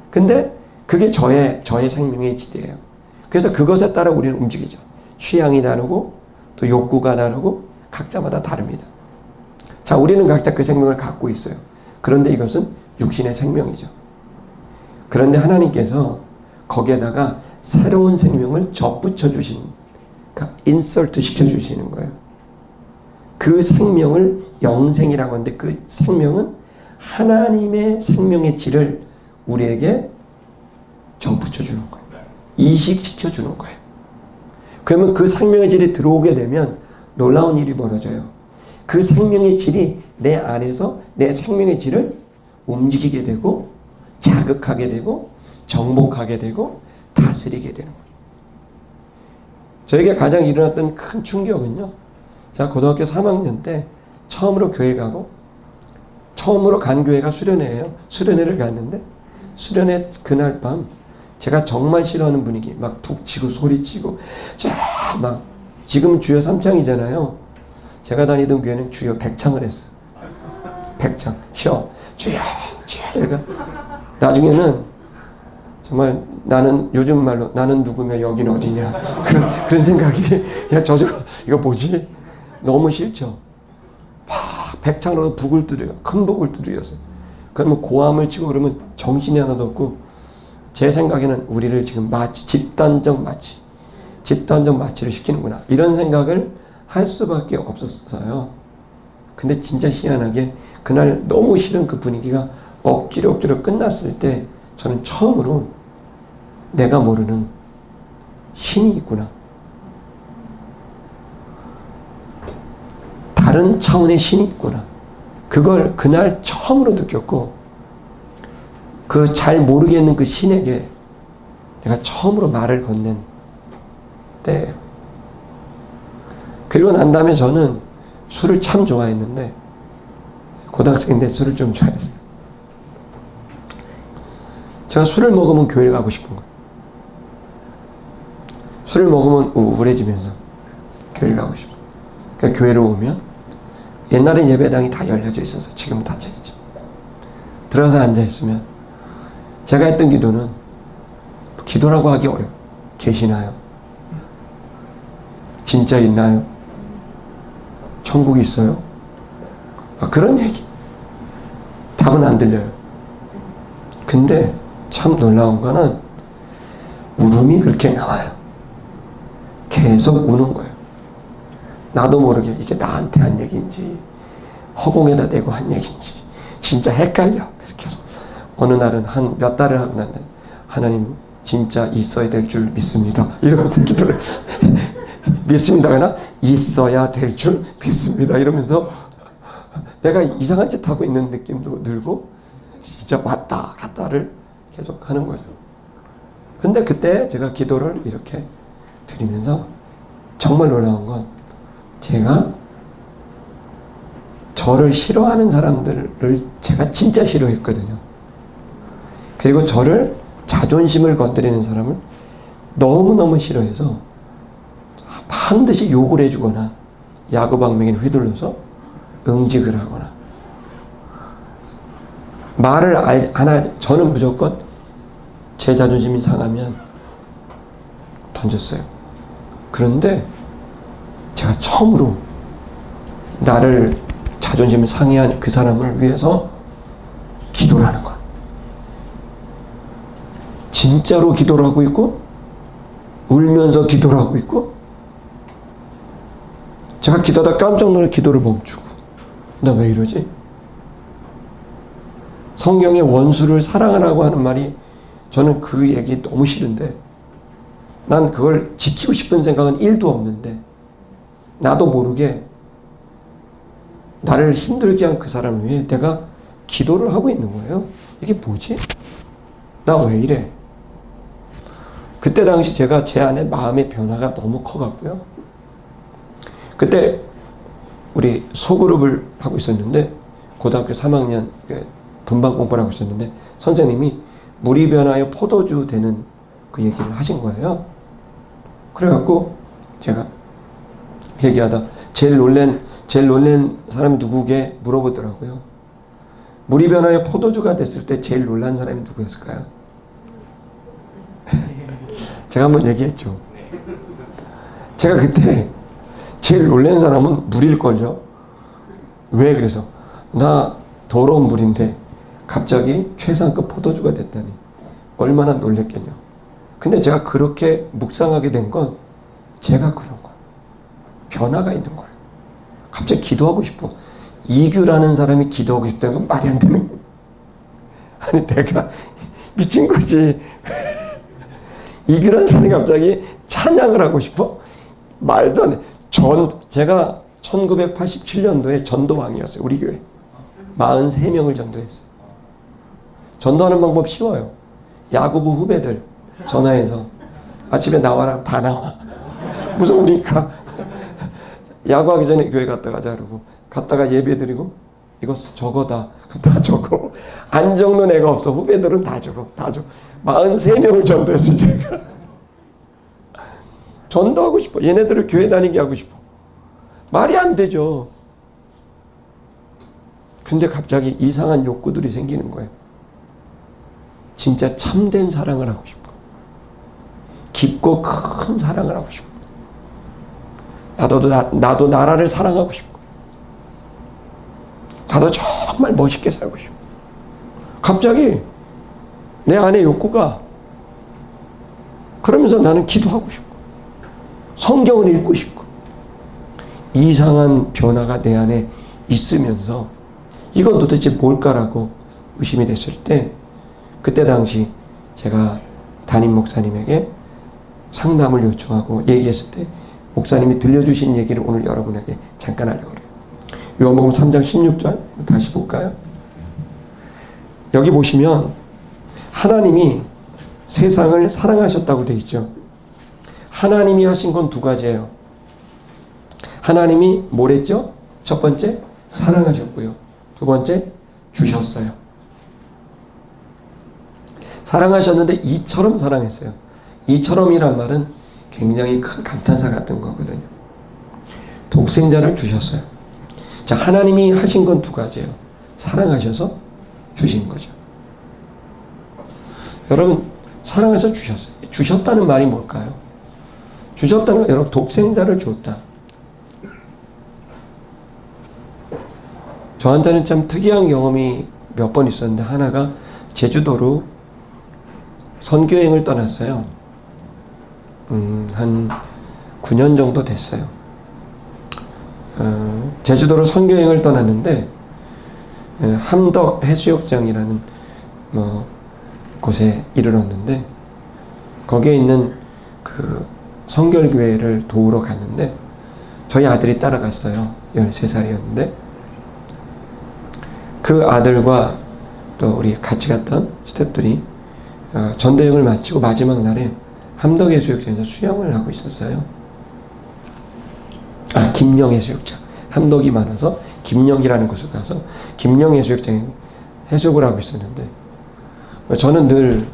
근데 그게 저의 생명의 질이에요. 그래서 그것에 따라 우리는 움직이죠. 취향이 다르고 또 욕구가 다르고 각자마다 다릅니다. 자, 우리는 각자 그 생명을 갖고 있어요. 그런데 이것은 육신의 생명이죠. 그런데 하나님께서 거기에다가 새로운 생명을 접붙여 주신, 그러니까 인설트 시켜주시는 거예요. 그 생명을 영생이라고 하는데 그 생명은 하나님의 생명의 질을 우리에게 접붙여 주는 거예요. 이식시켜 주는 거예요. 그러면 그 생명의 질이 들어오게 되면 놀라운 일이 벌어져요. 그 생명의 질이 내 안에서 내 생명의 질을 움직이게 되고 자극하게 되고 정복하게 되고 다스리게 되는 거예요. 저에게 가장 일어났던 큰 충격은요. 제가 고등학교 3학년 때 처음으로 교회 가고 처음으로 간 교회가 수련회예요. 수련회를 갔는데 수련회 그날 밤 제가 정말 싫어하는 분위기 막 북치고 소리치고 막 지금 주여 3창이잖아요. 제가 다니던 교회는 주여 100창을 했어요. 100창 쉬어 주여 주여. 그러니까 나중에는 정말 나는 요즘 말로 나는 누구며 여긴 어디냐 그런 생각이 야 이거 뭐지? 너무 싫죠. 막 백창으로 북을 두드려 큰 북을 두드려서 그러면 고함을 치고 그러면 정신이 하나도 없고 제 생각에는 우리를 지금 집단적 마취를 시키는구나 이런 생각을 할 수밖에 없었어요. 근데 진짜 희한하게 그날 너무 싫은 그 분위기가 억지로 끝났을 때 저는 처음으로 내가 모르는 힘이 있구나. 다른 차원의 신이 있구나. 그걸 그날 처음으로 느꼈고 그 잘 모르겠는 그 신에게 내가 처음으로 말을 건넨 때예요. 그리고 난 다음에 저는 술을 참 좋아했는데 고등학생인데 술을 좀 좋아했어요. 제가 술을 먹으면 교회를 가고 싶은 거예요. 술을 먹으면 우울해지면서 교회를 가고 싶어요. 그러니까 교회로 오면 옛날에 예배당이 다 열려져 있어서 지금은 닫혀 있죠. 들어가서 앉아있으면 제가 했던 기도는 기도라고 하기 어려워요. 계시나요? 진짜 있나요? 천국 있어요? 그런 얘기. 답은 안 들려요. 근데 참 놀라운 거는 울음이 그렇게 나와요. 계속 우는 거예요. 나도 모르게 이게 나한테 한 얘기인지 허공에다 대고 한 얘기인지 진짜 헷갈려. 그래서 계속 어느 날은 한 몇 달을 하고 난 다음에 하나님 진짜 있어야 될 줄 믿습니다. 이러면서 기도를 믿습니다나 있어야 될 줄 믿습니다. 이러면서 내가 이상한 짓 하고 있는 느낌도 들고 진짜 왔다 갔다를 계속 하는 거죠. 근데 그때 제가 기도를 이렇게 드리면서 정말 놀라운 건 제가 저를 싫어하는 사람들을 제가 진짜 싫어했거든요. 그리고 저를 자존심을 건드리는 사람을 너무너무 싫어해서 반드시 욕을 해주거나 야구방망이를 휘둘러서 응직을 하거나 말을 안 하지. 저는 무조건 제 자존심이 상하면 던졌어요. 그런데 제가 처음으로 나를 자존심을 상해한 그 사람을 위해서 기도를 하는 거야. 진짜로 기도를 하고 있고 울면서 기도를 하고 있고 제가 기도하다 깜짝 놀라 기도를 멈추고 나 왜 이러지? 성경에 원수를 사랑하라고 하는 말이 저는 그 얘기 너무 싫은데 난 그걸 지키고 싶은 생각은 1도 없는데 나도 모르게 나를 힘들게 한 그 사람을 위해 내가 기도를 하고 있는 거예요. 이게 뭐지? 나 왜 이래? 그때 당시 제가 제 안에 마음의 변화가 너무 커갖고요. 그때 우리 소그룹을 하고 있었는데 고등학교 3학년 분반 공부를 하고 있었는데 선생님이 물이 변하여 포도주 되는 그 얘기를 하신 거예요. 그래갖고 제가 얘기하다 제일 놀란 사람이 누구게 물어보더라고요. 물이 변하여 포도주가 됐을 때 제일 놀란 사람이 누구였을까요? 제가 한번 얘기했죠. 제가 그때 제일 놀란 사람은 물일걸요. 왜 그래서 나 더러운 물인데 갑자기 최상급 포도주가 됐다니 얼마나 놀랬겠냐. 근데 제가 그렇게 묵상하게 된 건 제가 그런 거예요. 변화가 있는 거예요. 갑자기 기도하고 싶어. 이규라는 사람이 기도하고 싶다는 건 말이 안 되는 거예요. 아니 내가 미친 거지. 이규라는 사람이 갑자기 찬양을 하고 싶어? 말도 안 돼. 제가 1987년도에 전도왕이었어요. 우리 교회 43명을 전도했어요. 전도하는 방법 쉬워요. 야구부 후배들 전화해서 아침에 나와라. 다 나와. 무서우니까 야구하기 전에 교회 갔다 가자 그러고 갔다가 예배 드리고 이거 저거다. 그럼 다 적어. 안 적는 애가 없어. 후배들은 다 적어. 다 적어. 43명을 전도했어 제가. 전도하고 싶어. 얘네들을 교회 다니게 하고 싶어. 말이 안 되죠. 근데 갑자기 이상한 욕구들이 생기는 거예요. 진짜 참된 사랑을 하고 싶어. 깊고 큰 사랑을 하고 싶어. 나도 나라를 사랑하고 싶고, 나도 정말 멋있게 살고 싶고. 갑자기 내 안에 욕구가, 그러면서 나는 기도하고 싶고, 성경을 읽고 싶고, 이상한 변화가 내 안에 있으면서 이건 도대체 뭘까라고 의심이 됐을 때, 그때 당시 제가 담임 목사님에게 상담을 요청하고 얘기했을 때 목사님이 들려주신 얘기를 오늘 여러분에게 잠깐 하려고 그래요. 요한복음 3장 16절 다시 볼까요? 여기 보시면 하나님이 세상을 사랑하셨다고 되어 있죠. 하나님이 하신 건 두 가지예요. 하나님이 뭘 했죠? 첫 번째 사랑하셨고요. 두 번째 주셨어요. 사랑하셨는데 이처럼 사랑했어요. 이처럼이란 말은 굉장히 큰 감탄사 같은 거거든요. 독생자를 주셨어요. 자, 하나님이 하신 건 두 가지예요. 사랑하셔서 주신 거죠. 여러분, 사랑해서 주셨어요. 주셨다는 말이 뭘까요? 주셨다는 건 여러분 독생자를 줬다. 저한테는 참 특이한 경험이 몇 번 있었는데, 하나가 제주도로 선교여행을 떠났어요. 한 9년 정도 됐어요. 제주도로 선교여행을 떠났는데 함덕 해수욕장이라는 곳에 이르렀는데, 거기에 있는 그 성결교회를 도우러 갔는데 저희 아들이 따라갔어요. 13살이었는데 그 아들과 또 우리 같이 갔던 스태프들이 전도여행을 마치고 마지막 날에 함덕해수욕장에서 수영을 하고 있었어요. 김영해수욕장. 함덕이 많아서 김영이라는 곳을 가서 김영해수욕장에 해수욕을 하고 있었는데, 저는 늘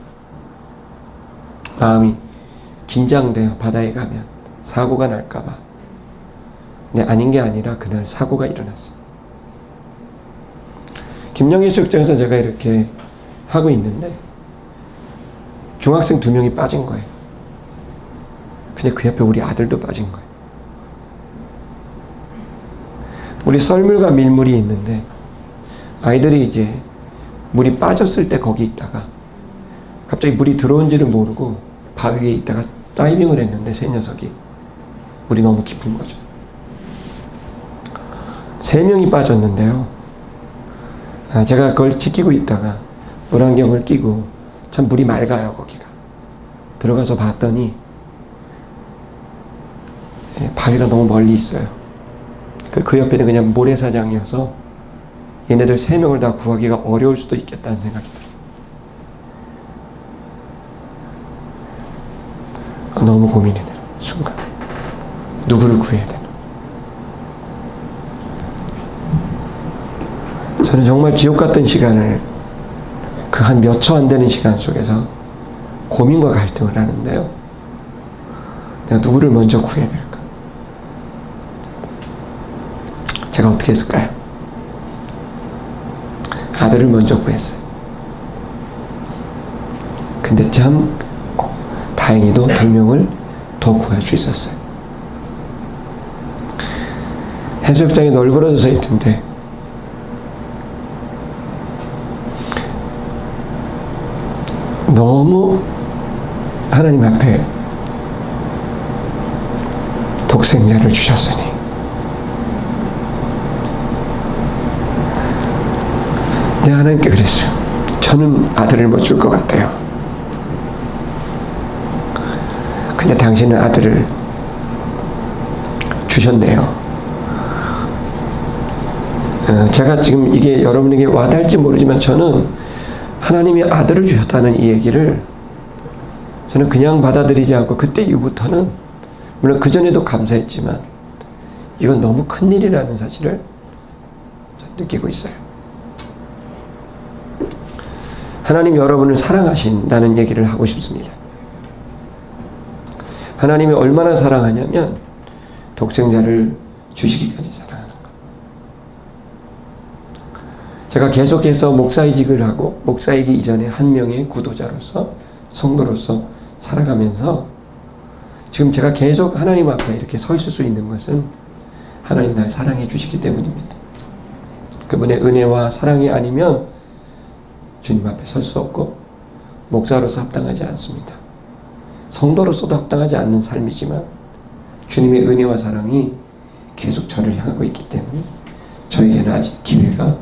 마음이 긴장돼요. 바다에 가면 사고가 날까봐. 근데 아닌 게 아니라 그날 사고가 일어났어요. 김영해수욕장에서 제가 이렇게 하고 있는데 중학생 2명이 빠진 거예요. 근데 그 옆에 우리 아들도 빠진 거예요. 우리 썰물과 밀물이 있는데 아이들이 이제 물이 빠졌을 때 거기 있다가 갑자기 물이 들어온지를 모르고 바위 위에 있다가 다이빙을 했는데 세 녀석이 물이 너무 깊은 거죠. 3명이 빠졌는데요. 제가 그걸 지키고 있다가 물안경을 끼고, 참 물이 맑아요 거기가. 들어가서 봤더니 바위가 너무 멀리 있어요. 그 옆에는 그냥 모래사장이어서 얘네들 3명을 다 구하기가 어려울 수도 있겠다는 생각이 들어요. 너무 고민이 돼요. 순간 누구를 구해야 되나. 저는 정말 지옥 같은 시간을, 그 한 몇 초 안 되는 시간 속에서 고민과 갈등을 하는데요. 내가 누구를 먼저 구해야 될까? 제가 어떻게 했을까요? 아들을 먼저 구했어요. 근데 참 다행히도 2명을 더 구할 수 있었어요. 해수욕장이 널브러져서 있던데 너무 하나님 앞에 독생자를 주셨으니 내가 하나님께 그랬어요. 저는 아들을 못 줄 것 같아요. 근데 당신은 아들을 주셨네요. 제가 지금 이게 여러분에게 와닿을지 모르지만 저는 하나님이 아들을 주셨다는 이 얘기를 저는 그냥 받아들이지 않고 그때 이후부터는 물론 그전에도 감사했지만 이건 너무 큰일이라는 사실을 느끼고 있어요. 하나님 여러분을 사랑하신다는 얘기를 하고 싶습니다. 하나님이 얼마나 사랑하냐면 독생자를 주시기까지 사랑하는 것. 제가 계속해서 목사이직을 하고 목사이기 이전에 한 명의 구도자로서 성도로서 살아가면서 지금 제가 계속 하나님 앞에 이렇게 서 있을 수 있는 것은 하나님 날 사랑해 주시기 때문입니다. 그분의 은혜와 사랑이 아니면 주님 앞에 설 수 없고 목사로서 합당하지 않습니다. 성도로서도 합당하지 않는 삶이지만 주님의 은혜와 사랑이 계속 저를 향하고 있기 때문에 저에게는 아직 기회가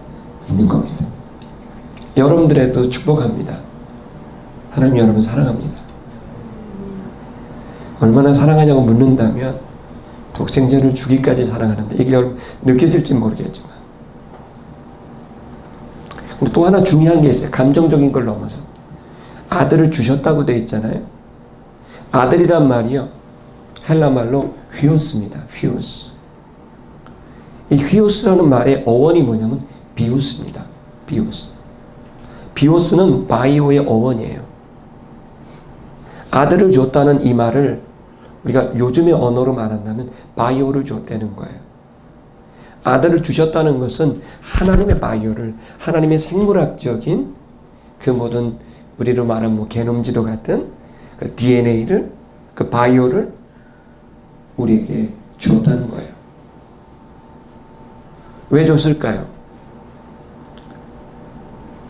있는 겁니다. 여러분들에도 축복합니다. 하나님 여러분 사랑합니다. 얼마나 사랑하냐고 묻는다면 독생자를 주기까지 사랑하는데 이게 여러분 느껴질지 모르겠지만 또 하나 중요한 게 있어요. 감정적인 걸 넘어서 아들을 주셨다고 되어 있잖아요. 아들이란 말이요 헬라 말로 휘오스입니다. 휘오스. 이 휘오스라는 말의 어원이 뭐냐면 비오스입니다. 비오스. 비오스는 바이오의 어원이에요. 아들을 줬다는 이 말을 우리가 요즘의 언어로 말한다면 바이오를 줬다는 거예요. 아들을 주셨다는 것은 하나님의 바이오를, 하나님의 생물학적인 그 모든 우리로 말하면 뭐 게놈지도 같은 그 DNA를, 그 바이오를 우리에게 줬다는 거예요. 왜 줬을까요?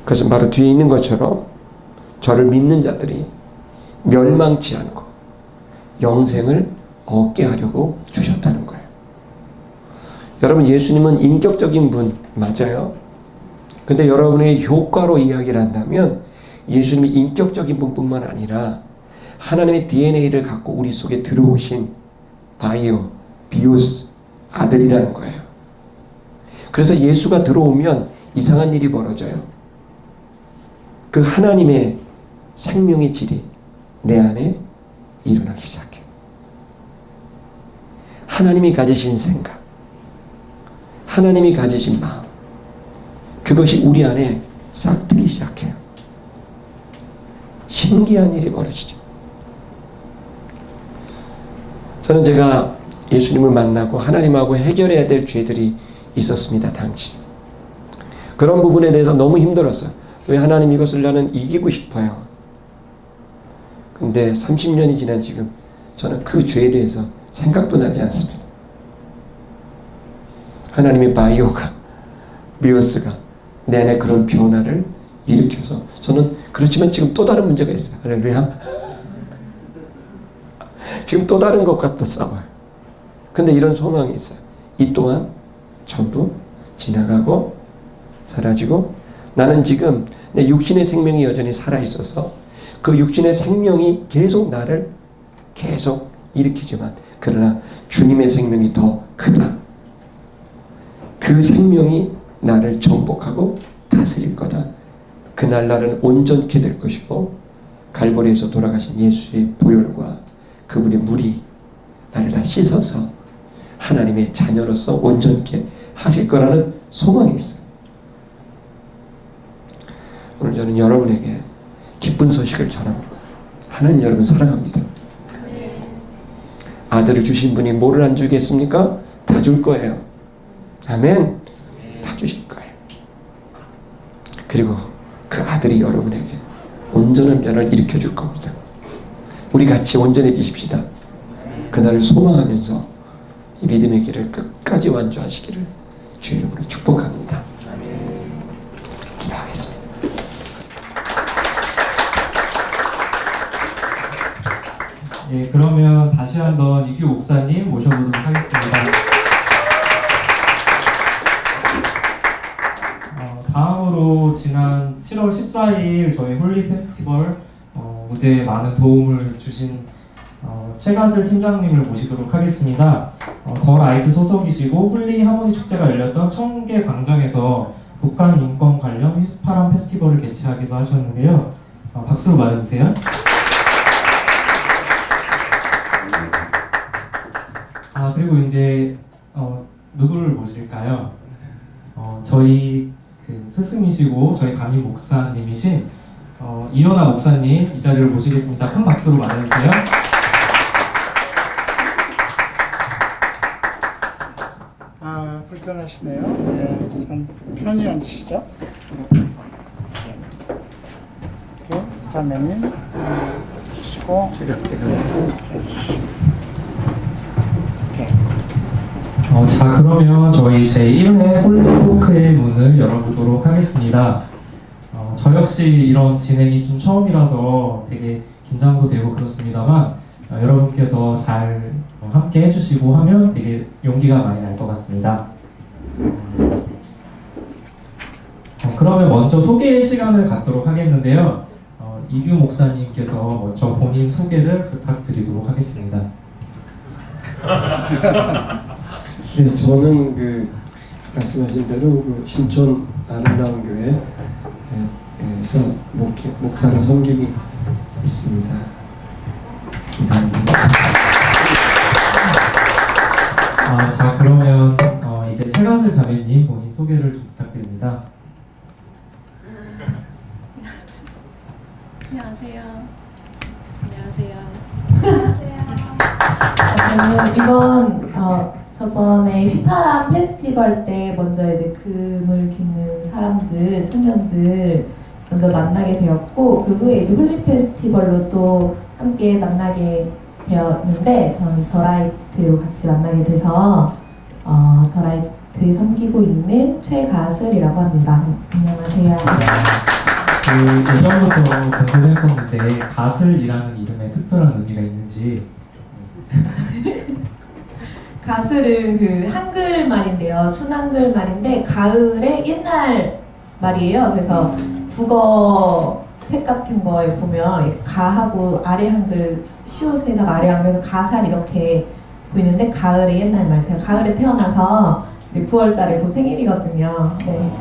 그것은 바로 뒤에 있는 것처럼 저를 믿는 자들이 멸망치 않고 영생을 얻게 하려고 주셨다는 거예요. 여러분 예수님은 인격적인 분 맞아요. 근데 여러분의 효과로 이야기를 한다면 예수님이 인격적인 분뿐만 아니라 하나님의 DNA를 갖고 우리 속에 들어오신 바이오, 비오스, 아들이라는 거예요. 그래서 예수가 들어오면 이상한 일이 벌어져요. 그 하나님의 생명의 질이 내 안에 일어나기 시작해요. 하나님이 가지신 생각, 하나님이 가지신 마음, 그것이 우리 안에 싹 트기 시작해요. 신기한 일이 벌어지죠. 저는 제가 예수님을 만나고 하나님하고 해결해야 될 죄들이 있었습니다. 당시. 그런 부분에 대해서 너무 힘들었어요. 왜 하나님 이것을 나는 이기고 싶어요. 근데 30년이 지난 지금 저는 그 죄에 대해서 생각도 나지 않습니다. 하나님의 바이오가, 비오스가 내 안에 그런 변화를 일으켜서 저는 그렇지만 지금 또 다른 문제가 있어요. 할렐루야. 지금 또 다른 것과 또 싸워요. 근데 이런 소망이 있어요. 이 또한 전부 지나가고 사라지고 나는 지금 내 육신의 생명이 여전히 살아있어서 그 육신의 생명이 계속 나를 계속 일으키지만 그러나 주님의 생명이 더 크다. 그 생명이 나를 정복하고 다스릴 거다. 그날 나는 온전케 될 것이고 갈보리에서 돌아가신 예수의 보혈과 그분의 물이 나를 다 씻어서 하나님의 자녀로서 온전케 하실 거라는 소망이 있어요. 오늘 저는 여러분에게 기쁜 소식을 전합니다. 하나님 여러분 사랑합니다. 아들을 주신 분이 뭐를 안 주겠습니까? 다 줄 거예요. 아멘. 다 주실 거예요. 그리고 그 아들이 여러분에게 온전한 변화를 일으켜 줄 겁니다. 우리 같이 온전해지십시다. 그날을 소망하면서 이 믿음의 길을 끝까지 완주하시기를 주의 이름으로 축복합니다. 기도하겠습니다. 예, 그러면 다시 한번 이규 목사님 모셔보도록 하겠습니다. 다음으로 지난 7월 14일 저희 홀리 페스티벌 무대에 많은 도움을 주신 최가슬 팀장님을 모시도록 하겠습니다. 더 라이트 소속이시고 홀리 하모니 축제가 열렸던 청계 광장에서 북한 인권 관련 휘파람 페스티벌을 개최하기도 하셨는데요. 박수로 맞아주세요. 그리고 이제 누구를 모실까요? 저희 그 스승이시고 저희 담임 목사님이신 이현아 목사님 이 자리를 모시겠습니다. 큰 박수로 맞아주세요. 아, 불편하시네요. 네, 좀 편히 앉으시죠. 이렇게 사모님 쉬고 제가 자, 그러면 저희 제1회 홀리토크의 문을 열어보도록 하겠습니다. 저 역시 이런 진행이 좀 처음이라서 되게 긴장도 되고 그렇습니다만 여러분께서 잘 함께 해주시고 하면 되게 용기가 많이 날 것 같습니다. 그러면 먼저 소개 시간을 갖도록 하겠는데요. 이규 목사님께서 먼저 본인 소개를 부탁드리도록 하겠습니다. 네, 저는 그 말씀하신 대로 그 신촌 아름다운 교회에서 목사를 섬기고 있습니다. 감사합니다. 자, 그러면 이제 최가슬 자매님 본인 소개를 좀 부탁드립니다. 안녕하세요. 안녕하세요. 저는 이번 저번에 휘파람 페스티벌 때 먼저 이제 금을 깃는 사람들, 청년들 먼저 만나게 되었고 그 후에 이제 홀리 페스티벌로 또 함께 만나게 되었는데 저는 더라이트로 같이 만나게 돼서 더라이트 섬기고 있는 최가슬이라고 합니다. 안녕하세요. 그 예전부터 궁금했었는데 가슬이라는 이름에 특별한 의미가 있는지. 가슬은 그 한글 말인데요. 순한글 말인데 가을의 옛날 말이에요. 그래서 국어 책 같은 거에 보면 가하고 아래 한글 시옷에서 아래 한글에서 가살 이렇게 보이는데 가을의 옛날 말. 제가 가을에 태어나서 9월 달에 곧 생일이거든요. 네.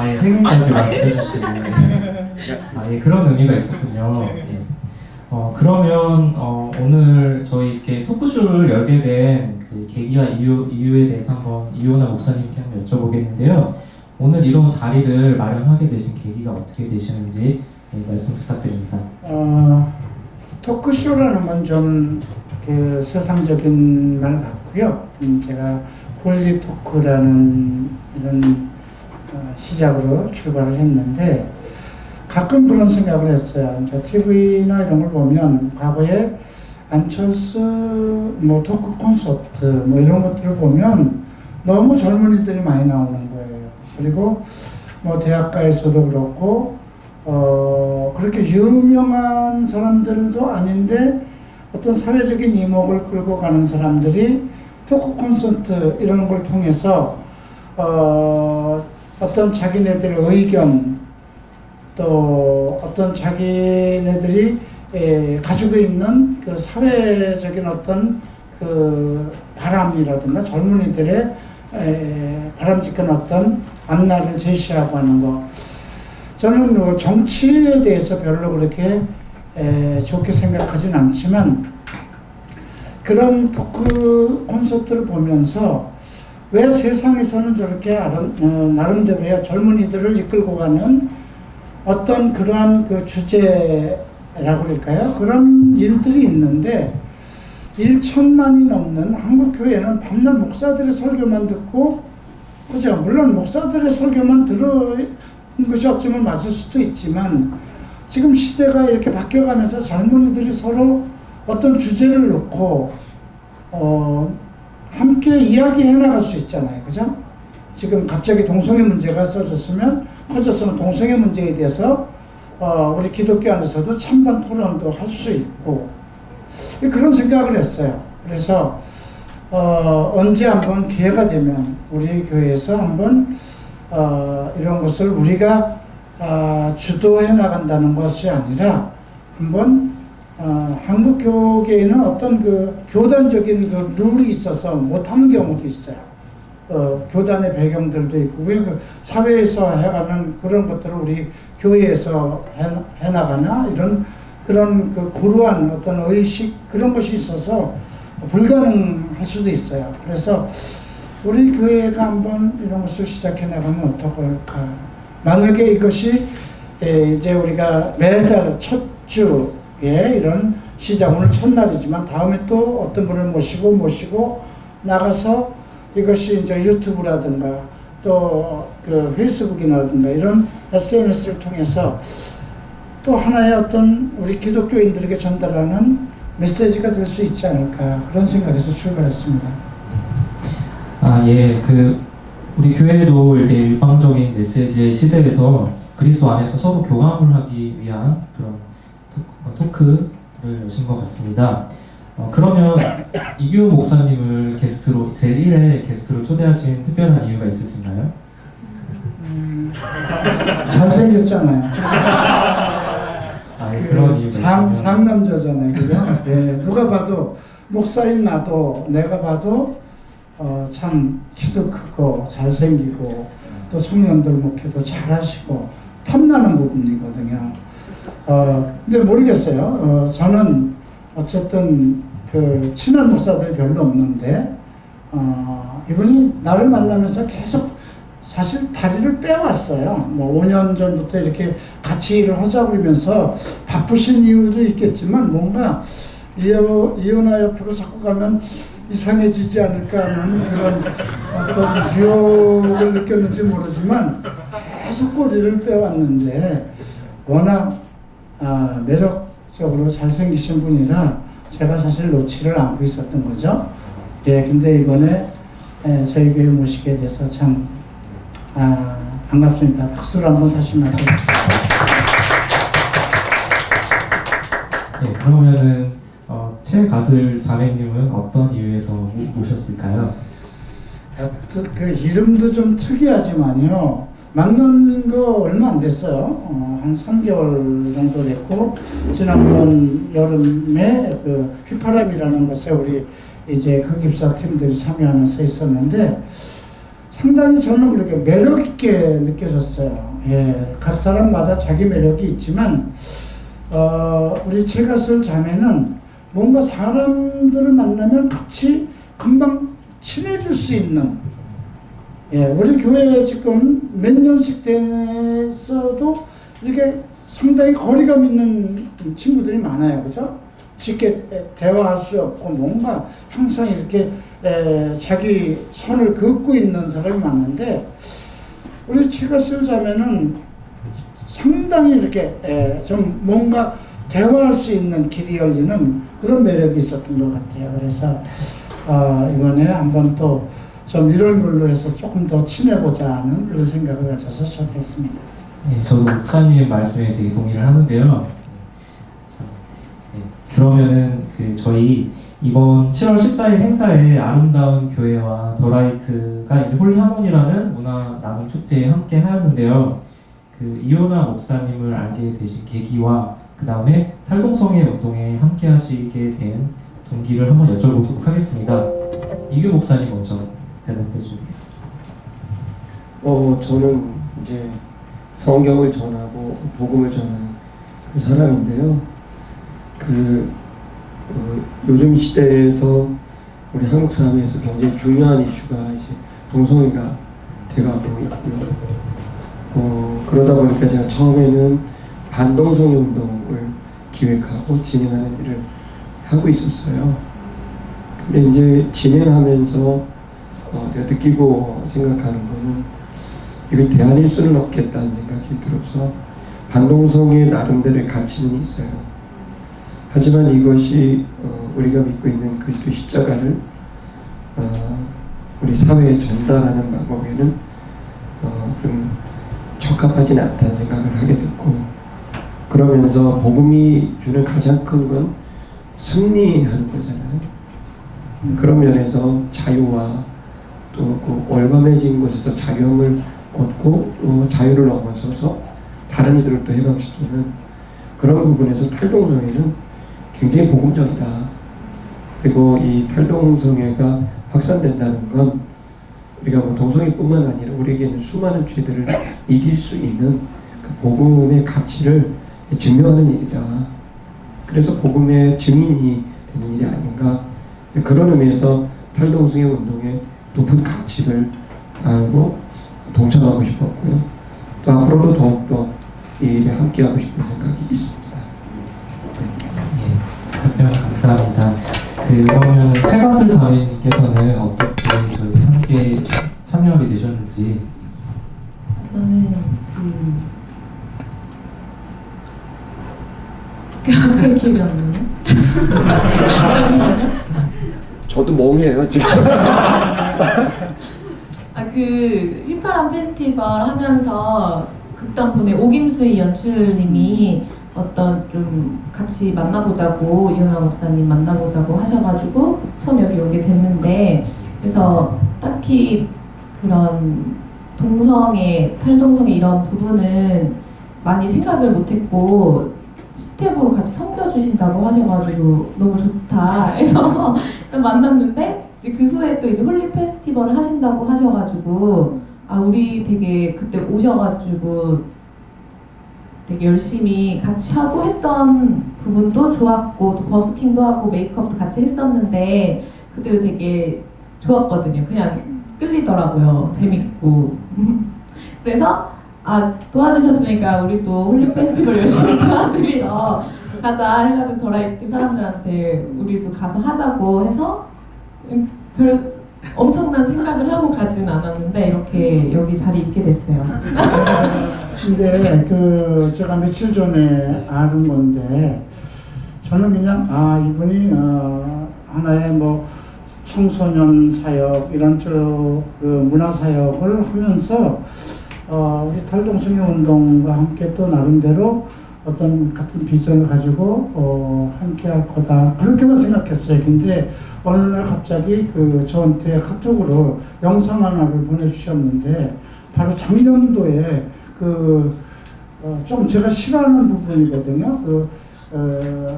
예, 생일까지 말씀해 주시고 예, 그런 의미가 있었군요. 예. 그러면 오늘 저희 이렇게 토크쇼를 열게 된 그 계기와 이유에 대해서 한번 이효나 목사님께 한번 여쭤보겠는데요. 오늘 이런 자리를 마련하게 되신 계기가 어떻게 되시는지 말씀 부탁드립니다. 토크쇼라는 건 좀 그 세상적인 말 같고요. 제가 홀리 토크라는 이런 시작으로 출발을 했는데 가끔 그런 생각을 했어요. 저 TV나 이런 걸 보면 과거에 안철수 뭐 토크 콘서트 뭐 이런 것들을 보면 너무 젊은이들이 많이 나오는 거예요. 그리고 뭐 대학가에서도 그렇고 그렇게 유명한 사람들도 아닌데 어떤 사회적인 이목을 끌고 가는 사람들이 토크 콘서트 이런 걸 통해서 어떤 자기네들의 의견 또 어떤 자기네들이 가지고 있는 그 사회적인 어떤 그 바람이라든가 젊은이들의 바람직한 어떤 앞날을 제시하고 하는 것. 저는 뭐 정치에 대해서 별로 그렇게 좋게 생각하진 않지만 그런 토크 콘서트를 보면서 왜 세상에서는 저렇게 나름대로의 젊은이들을 이끌고 가는 어떤 그러한 그 주제라고 할까요? 그런 일들이 있는데 1,000만이 넘는 한국교회는 밤낮 목사들의 설교만 듣고 그죠? 물론 목사들의 설교만 들은 것이 어쩌면 맞을 수도 있지만 지금 시대가 이렇게 바뀌어가면서 젊은이들이 서로 어떤 주제를 놓고 함께 이야기해 나갈 수 있잖아요. 그죠? 지금 갑자기 동성애 문제가 커졌으면 동성애 문제에 대해서 우리 기독교 안에서도 찬반 토론도 할 수 있고 그런 생각을 했어요. 그래서 언제 한번 기회가 되면 우리 교회에서 한번 이런 것을 우리가 주도해 나간다는 것이 아니라 한번 한국 교계에는 어떤 그 교단적인 그 룰이 있어서 못하는 경우도 있어요. 교단의 배경들도 있고 그 사회에서 해가는 그런 것들을 우리 교회에서 해나가나 이런 그런 그 고루한 어떤 의식 그런 것이 있어서 불가능할 수도 있어요. 그래서 우리 교회가 한번 이런 것을 시작해 나가면 어떨까? 만약에 이것이 이제 우리가 매달 첫 주에 이런 시작, 오늘 첫날이지만 다음에 또 어떤 분을 모시고 나가서 이것이 이제 유튜브라든가 또 그 페이스북이라든가 이런 SNS를 통해서 또 하나의 어떤 우리 기독교인들에게 전달하는 메시지가 될 수 있지 않을까 그런 생각에서 출발했습니다. 예, 우리 교회도 이렇게 일방적인 메시지의 시대에서 그리스도 안에서 서로 교감을 하기 위한 그런 토크를 여신 것 같습니다. 그러면 이규 목사님을 게스트로 제1회 게스트로 초대하신 특별한 이유가 있으신가요? 잘생겼잖아요. 예, 그런 이유가 있군요. 상남자잖아요, 그죠? 예, 누가 봐도 목사인 나도 내가 봐도 참 키도 크고 잘생기고 또 청년들 목회도 잘하시고 탐나는 부분이거든요. 근데 모르겠어요. 저는 어쨌든 그 친한 목사들이 별로 없는데 이분이 나를 만나면서 계속 사실 다리를 빼왔어요. 뭐 5년 전부터 이렇게 같이 일을 하자고 그러면서 바쁘신 이유도 있겠지만 뭔가 이혼아 옆으로 자꾸 가면 이상해지지 않을까 하는 그런 어떤 유혹을 느꼈는지 모르지만 계속 꼬리를 빼왔는데 워낙 매력적으로 잘생기신 분이라 제가 사실 놓지를 않고 있었던 거죠. 예, 근데 이번에 저희 교회 모시게 돼서 참 반갑습니다. 박수를 한번 다시 맞춰. 네, 그러면은 최가슬 자매님은 어떤 이유에서 모셨을까요? 그 이름도 좀 특이하지만요. 만난 거 얼마 안 됐어요. 한 3개월 정도 됐고 지난번 여름에 그 휘파람이라는 것에 우리 이제 흑입사 팀들이 참여하면서 있었는데 상당히 저는 그렇게 매력 있게 느껴졌어요. 예, 각 사람마다 자기 매력이 있지만 우리 최가슬 자매는 뭔가 사람들을 만나면 같이 금방 친해질 수 있는, 예, 우리 교회에 지금 몇 년씩 됐어도 이렇게 상당히 거리감 있는 친구들이 많아요. 그죠? 쉽게 대화할 수 없고 뭔가 항상 이렇게 자기 선을 긋고 있는 사람이 많은데 우리 최가슬 자매는 상당히 이렇게 좀 뭔가 대화할 수 있는 길이 열리는 그런 매력이 있었던 것 같아요. 그래서 이번에 한번 또 좀 이런 걸로 해서 조금 더 친해보자 하는 그런 생각을 가져서 초대했습니다. 네, 저도 목사님 말씀에 되게 동의를 하는데요. 네, 그러면은 저희 이번 7월 14일 행사에 아름다운 교회와 더라이트가 이제 홀리 하모니라는 문화 나눔 축제에 함께 하였는데요. 이호나 목사님을 알게 되신 계기와 그 다음에 탈동성애 운동에 함께 하시게 된 동기를 한번 여쭤보도록 하겠습니다. 이규 목사님 먼저 대답해 주세요. 저는 이제 성경을 전하고 복음을 전하는 그 사람인데요. 요즘 시대에서 우리 한국 사회에서 굉장히 중요한 이슈가 이제 동성애가 돼가고 있고요. 그러다 보니까 제가 처음에는 반동성애 운동을 기획하고 진행하는 일을 하고 있었어요. 근데 이제 진행하면서 제가 느끼고 생각하는 거는 이거 대안일 수는 없겠다는 생각이 들어서 반동성애 나름대로의 가치는 있어요. 하지만 이것이 우리가 믿고 있는 그리스도 십자가를 우리 사회에 전달하는 방법에는 좀 적합하지는 않다는 생각을 하게 됐고, 그러면서 복음이 주는 가장 큰 건 승리하는 거잖아요. 그런 면에서 자유와 또 그 월감해진 것에서 자유함을 얻고 또 자유를 넘어서서 다른 이들을 또 해방시키는 그런 부분에서 탈동성애는 굉장히 복음적이다. 그리고 이 탈동성애가 확산된다는 건 우리가 뭐 동성애뿐만 아니라 우리에게는 수많은 죄들을 이길 수 있는 그 복음의 가치를 증명하는 일이다. 그래서 복음의 증인이 되는 일이 아닌가. 그런 의미에서 탈동성애 운동의 높은 가치를 알고 동참하고 싶었고요. 또 앞으로도 더욱더 이 일에 함께하고 싶은 생각이 있습니다. 예, 답변 감사합니다. 그러면 최가슬 자매님께서는 어떻게 저희 함께 참여하게 되셨는지. 저는 갑자기 기억이 안 나네. 저도 멍해요 지금. 그 휘파람 페스티벌 하면서 극단본의 오김수희 연출님이 어떤 좀 같이 만나보자고, 이현아 목사님 만나보자고 하셔가지고 처음 여기 오게 됐는데, 그래서 딱히 그런 탈동성애 이런 부분은 많이 생각을 못했고, 스텝으로 같이 섬겨주신다고 하셔가지고 너무 좋다 해서 일단 만났는데, 이제 그 후에 또 이제 홀리 페스티벌을 하신다고 하셔가지고, 우리 되게 그때 오셔가지고 되게 열심히 같이 하고 했던 부분도 좋았고, 또 버스킹도 하고 메이크업도 같이 했었는데 그때도 되게 좋았거든요. 그냥 끌리더라고요. 재밌고. 그래서 도와주셨으니까 우리도 홀리 페스티벌 열심히 도와드리러 가자 해가지고 더라이트 사람들한테 우리도 가서 하자고 해서 별 엄청난 생각을 하고 가진 않았는데 이렇게 여기 자리에 있게 됐어요. 근데 제가 며칠 전에 알은 건데, 저는 그냥 이분이 하나의 뭐 청소년 사역 이런 문화 사역을 하면서 우리 탈동성애 운동과 함께 또 나름대로 어떤 같은 비전을 가지고 함께 할 거다, 그렇게만 생각했어요. 근데 어느 날 갑자기 저한테 카톡으로 영상 하나를 보내주셨는데, 바로 작년도에 좀 제가 싫어하는 부분이거든요.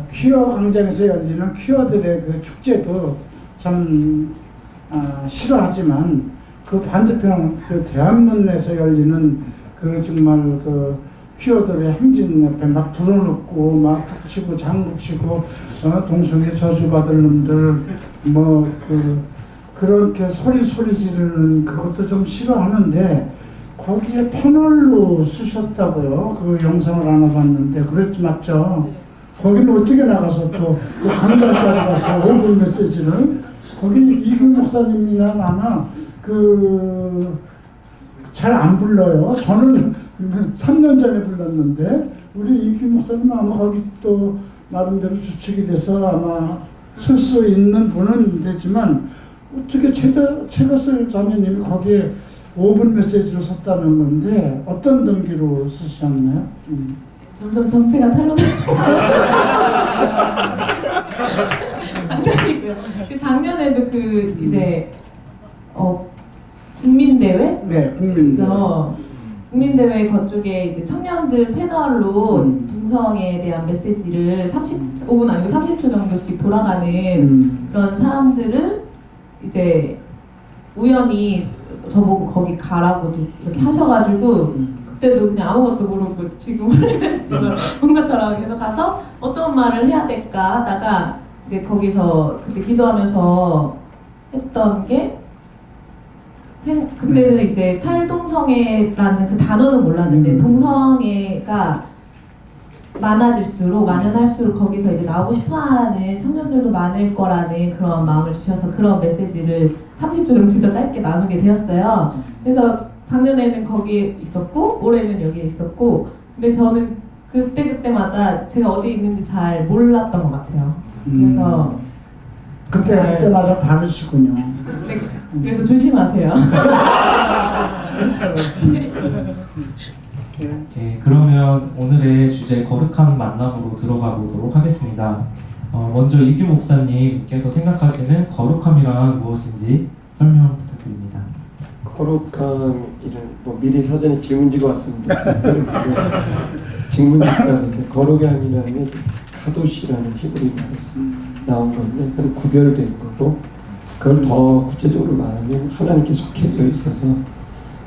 퀴어 광장에서 열리는 퀴어들의 그 축제도 참 싫어하지만, 그 반대편 대한문에서 열리는 정말 퀴어들의 행진 옆에 막 불어넣고 막 북치고 장구치고 동성애 저주받을 놈들 그렇게 소리 지르는 그것도 좀 싫어하는데, 거기에 패널로 쓰셨다고요. 그 영상을 하나 봤는데, 그랬지 맞죠? 거기는 어떻게 나가서 또 강단까지 가서 5분 메시지를, 거기 이규 목사님이나 나나 잘 안 불러요. 저는 3년 전에 불렀는데, 우리 이규 목사님은 아마 거기 또 나름대로 주축이 돼서 아마 쓸 수 있는 분은 되지만, 어떻게 최가슬 자매님이 거기에 5분 메시지를 썼다는 건데, 어떤 동기로 쓰셨나요? 점점 정체가 탄로나고 장난이고요. 작년에도 이제 국민대회? 네, 국민대회. 국민대회 그쪽에 이제 청년들 패널로 동성애에 대한 메시지를 35분 아니고 30초 정도씩 돌아가는 그런 사람들을 이제 우연히 저보고 거기 가라고 이렇게 하셔가지고, 그때도 그냥 아무것도 모르고 지금 홀리 페스티벌 온 것처럼 계속 가서 어떤 말을 해야 될까 하다가, 이제 거기서 그때 기도하면서 했던 게, 그때는 이제 탈동성애라는 그 단어는 몰랐는데 동성애가 많아질수록, 만연할수록 거기서 이제 나오고 싶어하는 청년들도 많을 거라는 그런 마음을 주셔서 그런 메시지를 30초 정도 진짜 짧게 나누게 되었어요. 그래서 작년에는 거기에 있었고 올해는 여기에 있었고, 근데 저는 그때마다 제가 어디 있는지 잘 몰랐던 것 같아요. 그래서 그때마다 다르시군요. 네, 그래서 조심하세요. 네, 그러면 오늘의 주제 거룩한 만남으로 들어가 보도록 하겠습니다. 먼저 이규 목사님께서 생각하시는 거룩함이란 무엇인지 설명 부탁드립니다. 거룩한 일은 미리 사전에 질문지가 왔습니다. 질문지가 왔는데, 거룩함이라는 게 카도시라는 히브리 말에서 나온 건데, 그건 구별된 거고, 그걸 더 구체적으로 말하면 하나님께 속해져 있어서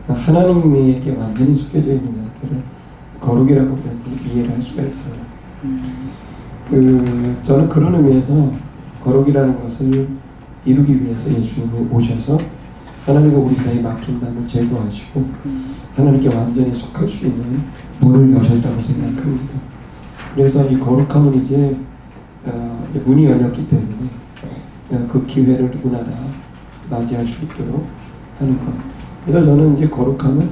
하나님에게 완전히 속해져 있는 상태를 거룩이라고 이해를 할 수가 있어요. 저는 그런 의미에서 거룩이라는 것을 이루기 위해서 예수님이 오셔서 하나님과 우리 사이 막힌 담을 제거하시고 하나님께 완전히 속할 수 있는 문을 여셨다고 생각합니다. 그래서 이 거룩함은 이제 문이 열렸기 때문에 그 기회를 누구나 다 맞이할 수 있도록 하는 것. 그래서 저는 이제 거룩함은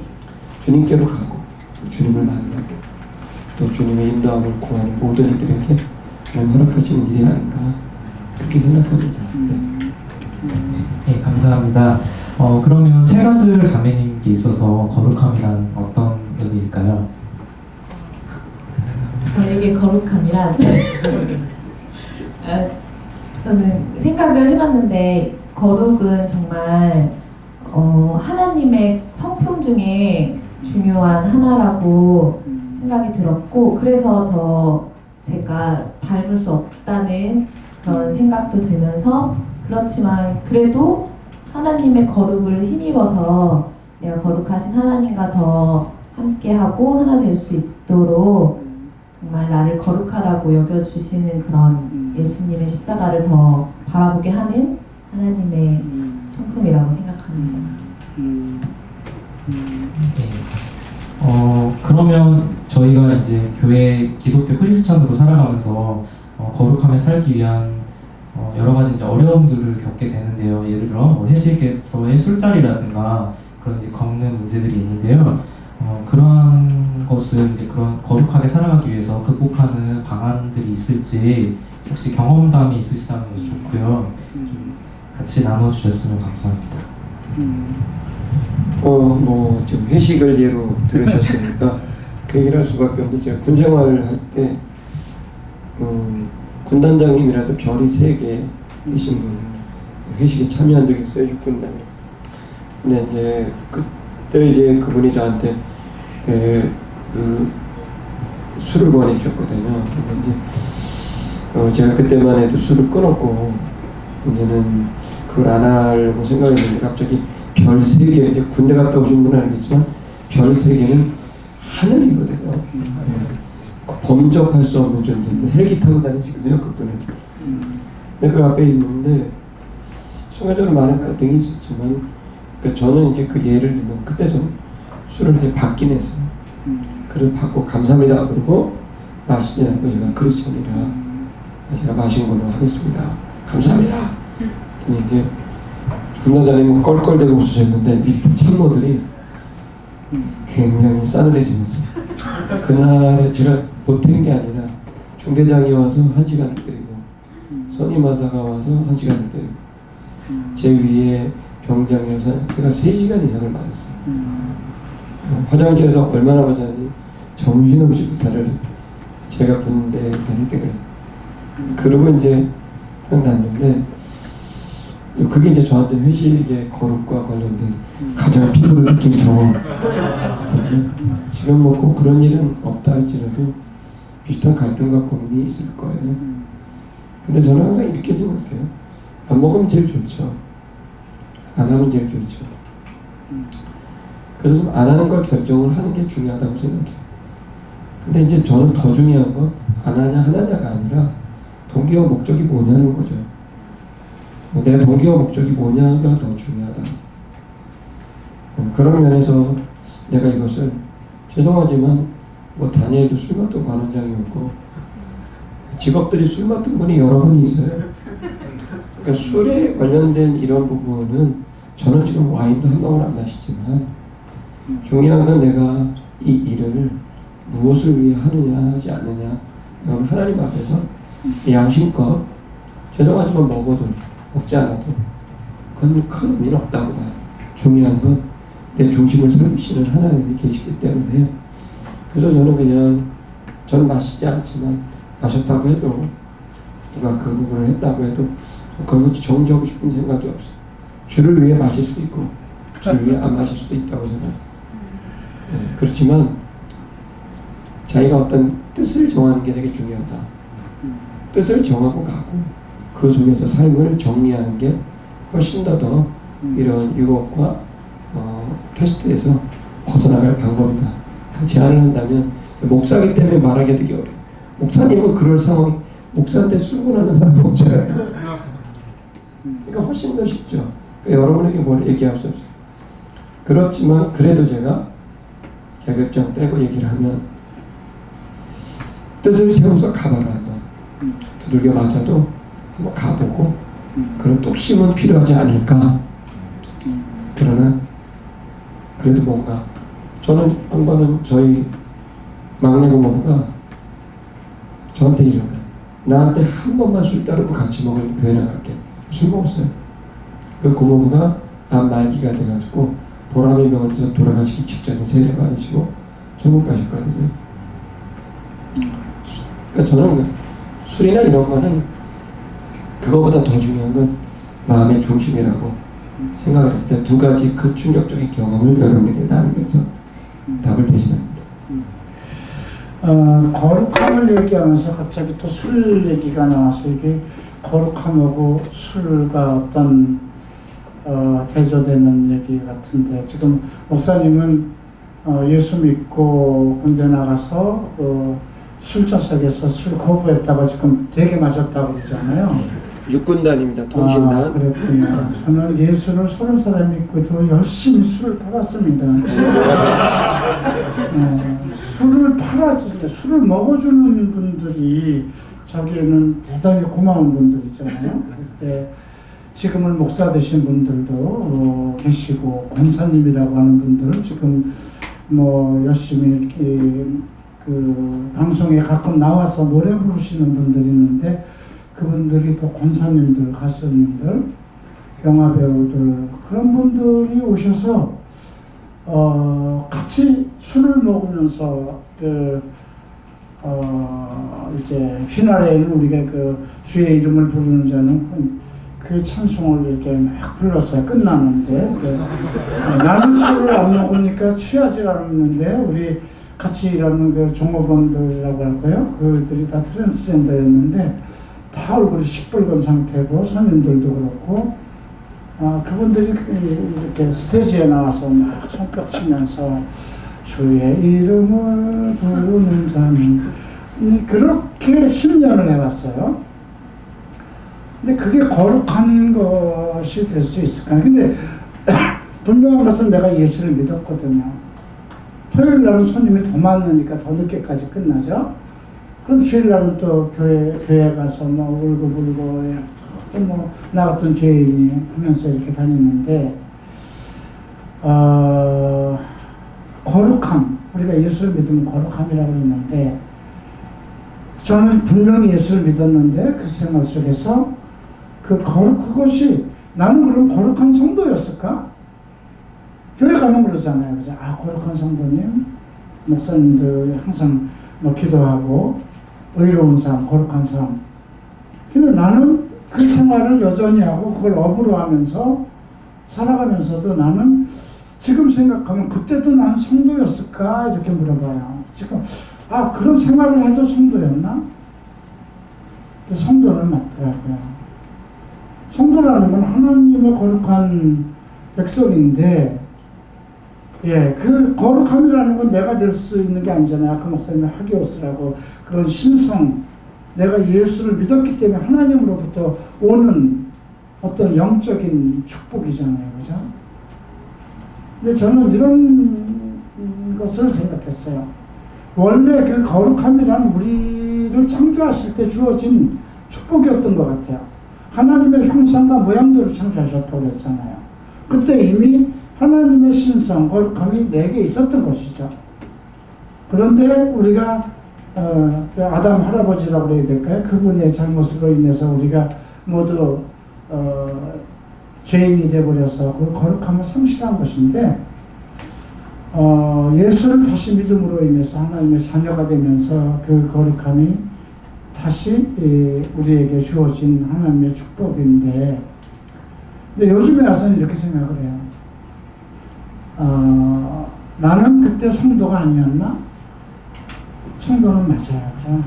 주님께로 가고 주님을 만나고 또 주님의 인도함을 구하는 모든 이들에게 하나님 허락하시는 일이 아닌가 그렇게 생각합니다. 네, 감사합니다. 그러면 최가슬 자매님께 있어서 거룩함이란 어떤 의미일까요? 저에게 거룩함이란 저는 생각을 해봤는데 거룩은 정말 하나님의 성품 중에 중요한 하나라고 생각이 들었고 그래서 더 제가 닮을 수 없다는 그런 생각도 들면서 그렇지만 그래도 하나님의 거룩을 힘입어서 내가 거룩하신 하나님과 더 함께하고 하나 될 수 있도록 정말 나를 거룩하다고 여겨주시는 그런 예수님의 십자가를 더 바라보게 하는 하나님의 성품이라고 생각합니다. 네. 그러면 저희가 이제 교회 기독교 크리스찬으로 살아가면서 거룩함에 살기 위한 여러 가지 이제 어려움들을 겪게 되는데요. 예를 들어 회식에서의 술자리라든가 그런 이제 겪는 문제들이 있는데요. 그러한 것을 이제 그런 거룩하게 살아가기 위해서 극복하는 방안들이 있을지 혹시 경험담이 있으시다면 좋고요. 좀 같이 나눠주셨으면 감사합니다. 지금 회식을 예로 들으셨으니까 그 얘기를 할 수밖에 없는데 제가 군 생활을 할 때 군단장님이라서 별이 3개 되신 분 회식에 참여한 적이 있어요. 육군단. 근데 이제 그때 이제 그분이 저한테 술을 권해주셨거든요. 근데 이제 제가 그때만 해도 술을 끊었고 이제는 그걸 안 하려고 생각했는데 갑자기 별 3개, 이제 군대 갔다 오신 분은 알겠지만 별 3개는 하늘이거든요. 범접할 수 없는 존재인데 헬기 타고 다니시거든요, 그분은. 근데 그 앞에 있는데 순간적으로 많은 갈등이 있었지만 그러니까 저는 이제 그 예를 들면 그때 저는 술을 이제 받긴 했어요. 그를 받고 감사합니다 그러고 마시지 않고 제가 크리스천이라 제가 마신 걸로 하겠습니다. 감사합니다. 그랬더니 이제 군단장님은 껄껄대고 웃으셨는데 밑에 참모들이 굉장히 싸늘해지면서 그날에 제가 보탠 게 아니라 중대장이 와서 1시간을 때리고 선임하사가 와서 1시간을 때리고 제 위에 병장이어서 제가 3시간 이상을 맞았어요. 화장실에서 얼마나 맞았는지 정신없이 부탁을 제가 군대 다닐 때 그랬어요. 그러고 이제 났는데 그게 이제 저한테 회식의 거룩과 관련된 가장 피부로 느낀 경험. 지금 뭐 꼭 그런 일은 없다 할지라도 비슷한 갈등과 고민이 있을 거예요. 근데 저는 항상 이렇게 생각해요. 안 먹으면 제일 좋죠. 안 하면 제일 좋죠. 그래서 좀 안 하는 걸 결정을 하는 게 중요하다고 생각해요. 근데 이제 저는 더 중요한 건 안 하냐 하나냐가 아니라 동기와 목적이 뭐냐는 거죠. 내 동기와 목적이 뭐냐가 더 중요하다. 그런 면에서 내가 이것을 죄송하지만 뭐 다니엘도 술 맡은 관원장이었고 직업들이 술 맡은 분이 여러 분 있어요. 그러니까 술에 관련된 이런 부분은 저는 지금 와인도 한 방울 안 마시지만 중요한 건 내가 이 일을 무엇을 위해 하느냐 하지 않느냐 그건 하나님 앞에서 양심껏 죄송하지만 먹어도 먹지 않아도 그건 큰 의미는 없다고 봐요. 중요한 건 내 중심을 삼으시는 하나님이 계시기 때문에 그래서 저는 마시지 않지만 마셨다고 해도 누가 그 부분을 했다고 해도 그걸 정지하고 싶은 생각이 없어요. 주를 위해 마실 수도 있고 주를 위해 안 마실 수도 있다고 생각해요. 그렇지만 자기가 어떤 뜻을 정하는 게 되게 중요하다. 뜻을 정하고 가고 그 속에서 삶을 정리하는 게 훨씬 더 이런 유혹과 테스트에서 벗어나갈 방법이다. 제안을 한다면 목사기 때문에 말하기 되게 어려워요. 목사님은 그럴 상황이 목사한테 출근하는 사람 없잖아요. 그러니까 훨씬 더 쉽죠. 그러니까 여러분에게 뭘 얘기할 수 없어요. 그렇지만 그래도 제가 계급장 떼고 얘기를 하면 뜻을 세워서 가봐라 한번 두들겨 맞아도 한번 가보고 그런 뚝심은 필요하지 않을까. 그러나 그래도 뭔가 저는 한 번은 저희 막내 고모부가 저한테 이러면 나한테 한 번만 술 따르고 같이 먹을 교회 나갈게. 술 먹었어요. 그 고모부가 암 말기가 돼가지고 보람의 병원에서 돌아가시기 직전에 세례 받으시고 천국 가셨거든요. 그러니까 저는 그 술이나 이런 거는 그거보다 더 중요한 건 마음의 중심이라고 생각을 했을 때 두 가지 그 충격적인 경험을 여러분에게 나누면서 답을 대신합니다. 거룩함을 얘기하면서 갑자기 또 술 얘기가 나와서 이게 거룩함하고 술과 어떤 대조되는 얘기 같은데 지금 목사님은 예수 믿고 군대 나가서 술자석에서 술 거부했다가 지금 되게 맞았다고 그러잖아요. 육군단입니다. 통신단. 그랬군요. 저는 예수를 30살에 믿고도 열심히 술을 팔았습니다. 술을 먹어주는 분들이 저기에는 대단히 고마운 분들이잖아요. 그때 지금은 목사 되신 분들도 계시고 권사님이라고 하는 분들 지금 뭐 열심히 그 방송에 가끔 나와서 노래 부르시는 분들이 있는데 그분들이 또 권사님들, 가수님들, 영화배우들 그런 분들이 오셔서 같이 술을 먹으면서 이제 피나레에는 우리가 그 주의 이름을 부르는 자는 그 찬송을 이렇게 막 불러서 끝나는데 나는 술을 안 먹으니까 취하지 않았는데 우리 같이 일하는 그 종업원들이라고 할까요? 그들이 다 트랜스젠더였는데 다 얼굴이 시뻘건 상태고 손님들도 그렇고 그분들이 이렇게 스테이지에 나와서 막 손뼉 치면서 주의 이름을 부르는 자는 그렇게 10년을 해왔어요. 근데 그게 거룩한 것이 될 수 있을까요? 근데 분명한 것은 내가 예수를 믿었거든요. 토요일 날은 손님이 더 많으니까 더 늦게까지 끝나죠. 그럼 주일 날은 또 교회 가서 뭐 울고 불고 또 뭐 나 같은 죄인이 하면서 이렇게 다니는데 거룩함 우리가 예수를 믿으면 거룩함이라고 그러는데 저는 분명히 예수를 믿었는데 그 생활 속에서 그것이 나는 그럼 거룩한 성도였을까? 교회 가면 그러잖아요. 그죠? 거룩한 성도님, 목사님들 항상 뭐 기도하고 의로운 삶, 거룩한 삶. 근데 나는 그 생활을 여전히 하고 그걸 업으로 하면서 살아가면서도 나는 지금 생각하면 그때도 나는 성도였을까? 이렇게 물어봐요. 지금 그런 생활을 해도 성도였나? 근데 성도는 맞더라고요. 성도라는 건 하나님의 거룩한 백성인데 그 거룩함이라는 건 내가 될 수 있는 게 아니잖아요. 아까 목사님이 하기오스라고 그건 신성 내가 예수를 믿었기 때문에 하나님으로부터 오는 어떤 영적인 축복이잖아요. 그죠? 근데 저는 이런 것을 생각했어요. 원래 그 거룩함이란 우리를 창조하실 때 주어진 축복이었던 것 같아요. 하나님의 형상과 모양대로 창조하셨다고 그랬잖아요. 그때 이미 하나님의 신성, 거룩함이 내게 있었던 것이죠. 그런데 우리가 아담 할아버지라고 해야 될까요? 그분의 잘못으로 인해서 우리가 모두 죄인이 되어버려서 그 거룩함을 상실한 것인데 예수를 다시 믿음으로 인해서 하나님의 자녀가 되면서 그 거룩함이 다시 우리에게 주어진 하나님의 축복인데 근데 요즘에 와서는 이렇게 생각을 해요. 나는 그때 성도가 아니었나? 성도는 맞아요. 그죠?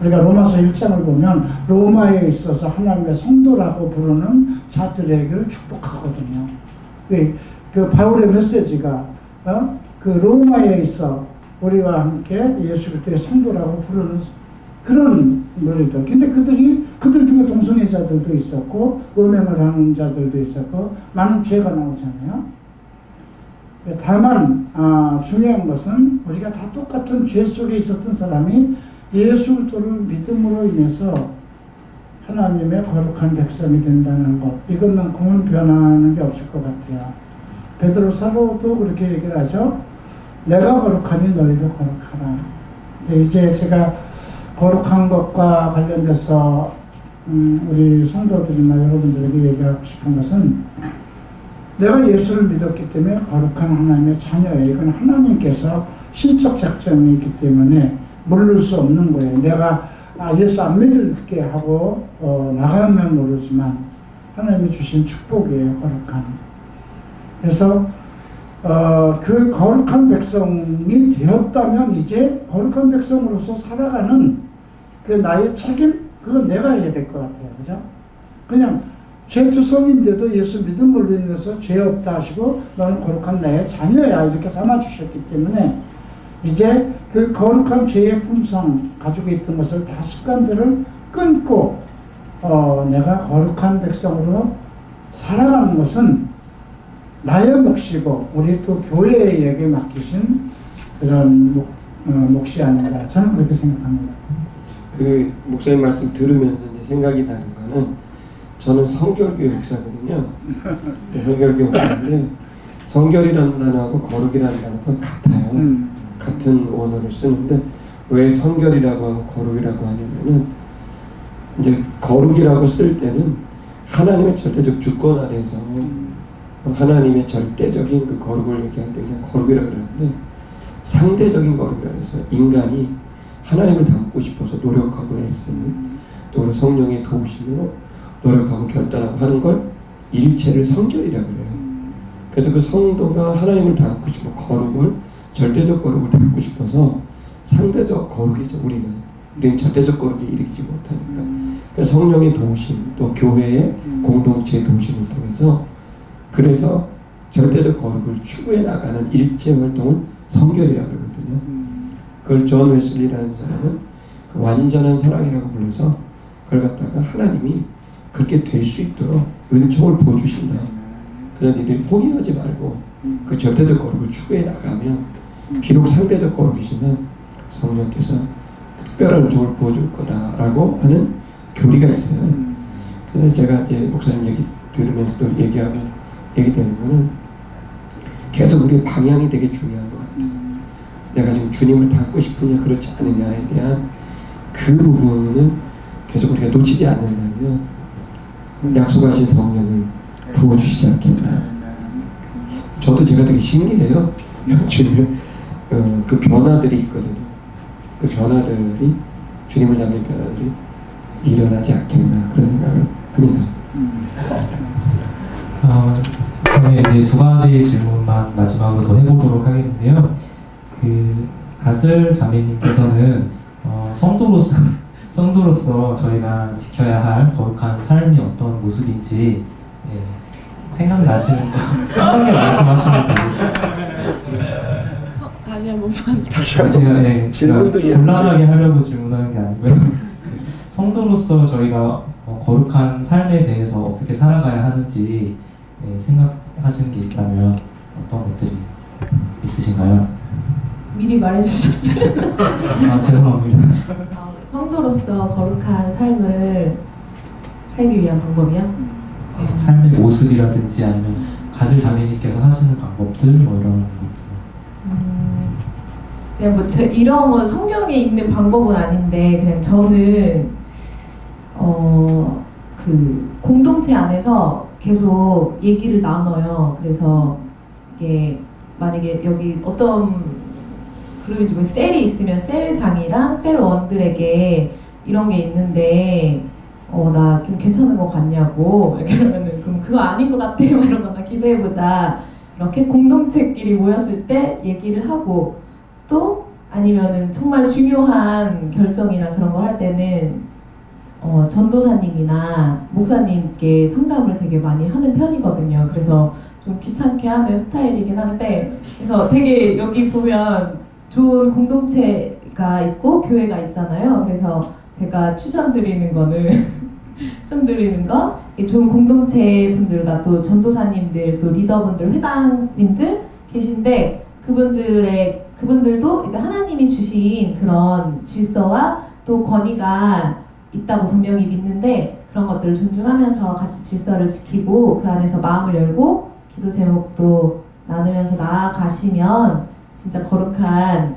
우리가 로마서 1장을 보면 로마에 있어서 하나님의 성도라고 부르는 자들에게를 축복하거든요. 그 바울의 메시지가 그 로마에 있어 우리와 함께 예수 그리스도의 성도라고 부르는 그런 노래들. 근데 그들 중에 동성애자들도 있었고, 음행을 하는 자들도 있었고, 많은 죄가 나오잖아요. 다만, 중요한 것은 우리가 다 똑같은 죄 속에 있었던 사람이 예수 그리스도를 믿음으로 인해서 하나님의 거룩한 백성이 된다는 것. 이것만큼은 변하는 게 없을 것 같아요. 베드로 사도도 그렇게 얘기를 하죠. 내가 거룩하니 너희도 거룩하라. 근데 이제 제가 거룩한 것과 관련돼서 우리 성도들이나 여러분들에게 얘기하고 싶은 것은 내가 예수를 믿었기 때문에 거룩한 하나님의 자녀예요. 이건 하나님께서 신적 작정이 있기 때문에 모를 수 없는 거예요. 내가 예수 안 믿을게 하고 나가면 모르지만 하나님이 주신 축복이에요. 거룩한. 그래서 그 거룩한 백성이 되었다면 이제 거룩한 백성으로서 살아가는 그 나의 책임, 그건 내가 해야 될 것 같아요. 그죠? 그냥 죄투성인데도 예수 믿음으로 인해서 죄 없다 하시고 너는 거룩한 나의 자녀야 이렇게 삼아주셨기 때문에 이제 그 거룩한 죄의 품성 가지고 있던 것을 다 습관들을 끊고 내가 거룩한 백성으로 살아가는 것은 나의 몫이고 우리 또 교회에게 맡기신 그런 몫이 아닌가 저는 그렇게 생각합니다. 그 목사님 말씀 들으면서 이제 생각이 나는 거는 저는 성결교회 목사거든요. 성결교회 목사인데 성결이라는 단어하고 거룩이라는 단어가 같아요. 같은 원어를 쓰는데 왜 성결이라고 하고 거룩이라고 하냐면은 이제 거룩이라고 쓸 때는 하나님의 절대적 주권 아래서 하나님의 절대적인 그 거룩을 얘기할 때 그냥 거룩이라고 그러는데 상대적인 거룩이라고 해서 인간이 하나님을 닮고 싶어서 노력하고 애쓰는 또 성령의 도우심으로 노력하고 결단하고 하는 걸 일체를 성결이라고 그래요. 그래서 그 성도가 하나님을 닮고 싶어 거룩을 절대적 거룩을 닮고 싶어서 상대적 거룩이죠. 우리는 절대적 거룩에 이르지 못하니까. 그래서 성령의 도우심 또 교회의 공동체의 도우심을 통해서 그래서 절대적 거룩을 추구해 나가는 일체 활동을 성결이라고 그러거든요. 그걸 존 웨슬리라는 사람은 그 완전한 사랑이라고 불러서 그걸 갖다가 하나님이 그렇게 될 수 있도록 은총을 부어주신다. 그래서 니들이 포기하지 말고 그 절대적 거룩을 추구해 나가면 비록 상대적 거룩이지만 성령께서 특별한 은총을 부어줄 거다라고 하는 교리가 있어요. 그래서 제가 이제 목사님 얘기 들으면서도 얘기되는 거는 계속 우리의 방향이 되게 중요한 것 같아요. 내가 지금 주님을 닮고 싶으냐 그렇지 않느냐에 대한 그 부분은 계속 우리가 놓치지 않는다면 약속하신 성령을 부어주시지 않겠나. 저도 제가 되게 신기해요. 주님의 그 변화들이 있거든요. 그 변화들이 주님을 닮는 변화들이 일어나지 않겠나 그런 생각을 합니다. 저는 이제 두 가지 질문만 마지막으로 더 해보도록 하겠는데요. 그 가슬 자매님께서는 성도로서 저희가 지켜야 할 거룩한 삶이 어떤 모습인지 생각나시는 거 편하게 말씀하시면 되겠습니다. 다시 한 번만. 제가 곤란하게 하려고 질문하는 게 아니고요. 성도로서 저희가 거룩한 삶에 대해서 어떻게 살아가야 하는지 생각하시는 게 있다면 어떤 것들이 있으신가요? 미리 말해주셨어요. 죄송합니다. 성도로서 거룩한 삶을 살기 위한 방법이요? 삶의 모습이라든지 아니면 가슬 자매님께서 하시는 방법들 뭐 이런 그냥 이런 건 성경에 있는 방법은 아닌데 그냥 저는 그 공동체 안에서 계속 얘기를 나눠요. 그래서 이게 만약에 여기 어떤 그룹인지 모르겠어요. 셀이 있으면 셀장이랑 셀원들에게 이런 게 있는데 나 좀 괜찮은 거 같냐고 이렇게 그러면은 그럼 그거 아닌 것 같아요 이런 거나 기도해보자 이렇게 공동체끼리 모였을 때 얘기를 하고 또 아니면은 정말 중요한 결정이나 그런 거 할 때는 전도사님이나 목사님께 상담을 되게 많이 하는 편이거든요. 그래서 좀 귀찮게 하는 스타일이긴 한데 그래서 되게 여기 보면 좋은 공동체 교회가 있고 교회가 있잖아요. 그래서 제가 추천드리는 거는 추천드리는 건 좋은 공동체 분들과 또 전도사님들, 또 리더분들, 회장님들 계신데 그분들도 이제 하나님이 주신 그런 질서와 또 권위가 있다고 분명히 믿는데 그런 것들을 존중하면서 같이 질서를 지키고 그 안에서 마음을 열고 기도 제목도 나누면서 나아가시면 진짜 거룩한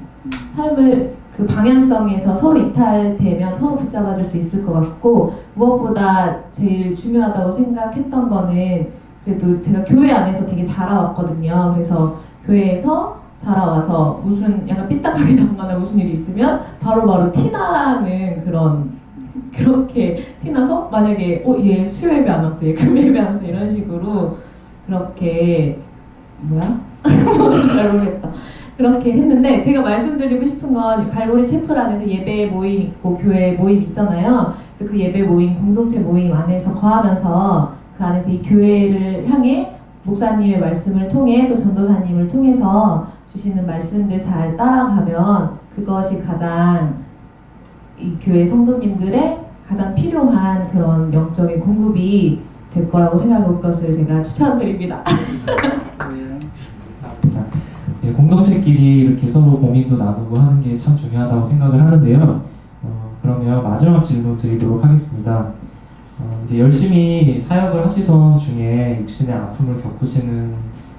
삶을 그 방향성에서 서로 이탈되면 서로 붙잡아줄 수 있을 것 같고 무엇보다 제일 중요하다고 생각했던 거는 그래도 제가 교회 안에서 되게 자라왔거든요. 그래서 교회에서 자라와서 무슨 약간 삐딱하게 나거나 무슨 일이 있으면 바로바로 티나는 그렇게 티나서 만약에 얘 수요예배 안 왔어, 얘 금요예배 안 왔어 이런 식으로 그렇게 잘 모르겠다. 그렇게 했는데 제가 말씀드리고 싶은 건 갈보리 채플 안에서 예배 모임 있고 교회 모임 있잖아요. 그래서 그 예배 모임, 공동체 모임 안에서 거하면서 그 안에서 이 교회를 향해 목사님의 말씀을 통해 또 전도사님을 통해서 주시는 말씀들 잘 따라가면 그것이 가장 이 교회 성도님들의 가장 필요한 그런 영적인 공급이 될 거라고 생각할 것을 제가 추천드립니다. 네, 공동체끼리 이렇게 서로 고민도 나누고 하는 게 참 중요하다고 생각을 하는데요. 그러면 마지막 질문 드리도록 하겠습니다. 이제 열심히 사역을 하시던 중에 육신의 아픔을 겪으시는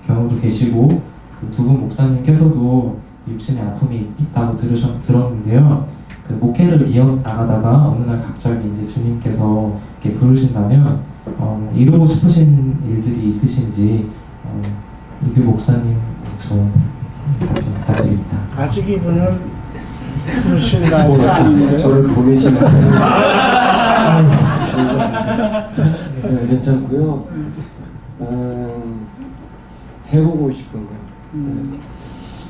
경우도 계시고 그 두 분 목사님께서도 육신의 아픔이 있다고 들었는데요. 그 목회를 이어나가다가 어느 날 갑자기 이제 주님께서 이렇게 부르신다면 이루고 싶으신 일들이 있으신지 이규 목사님 좀 부탁드립니다. 아직 이분은 부르신다는 게 아닌데 저를 보내시는 네, 괜찮고요. 해보고 싶은 거.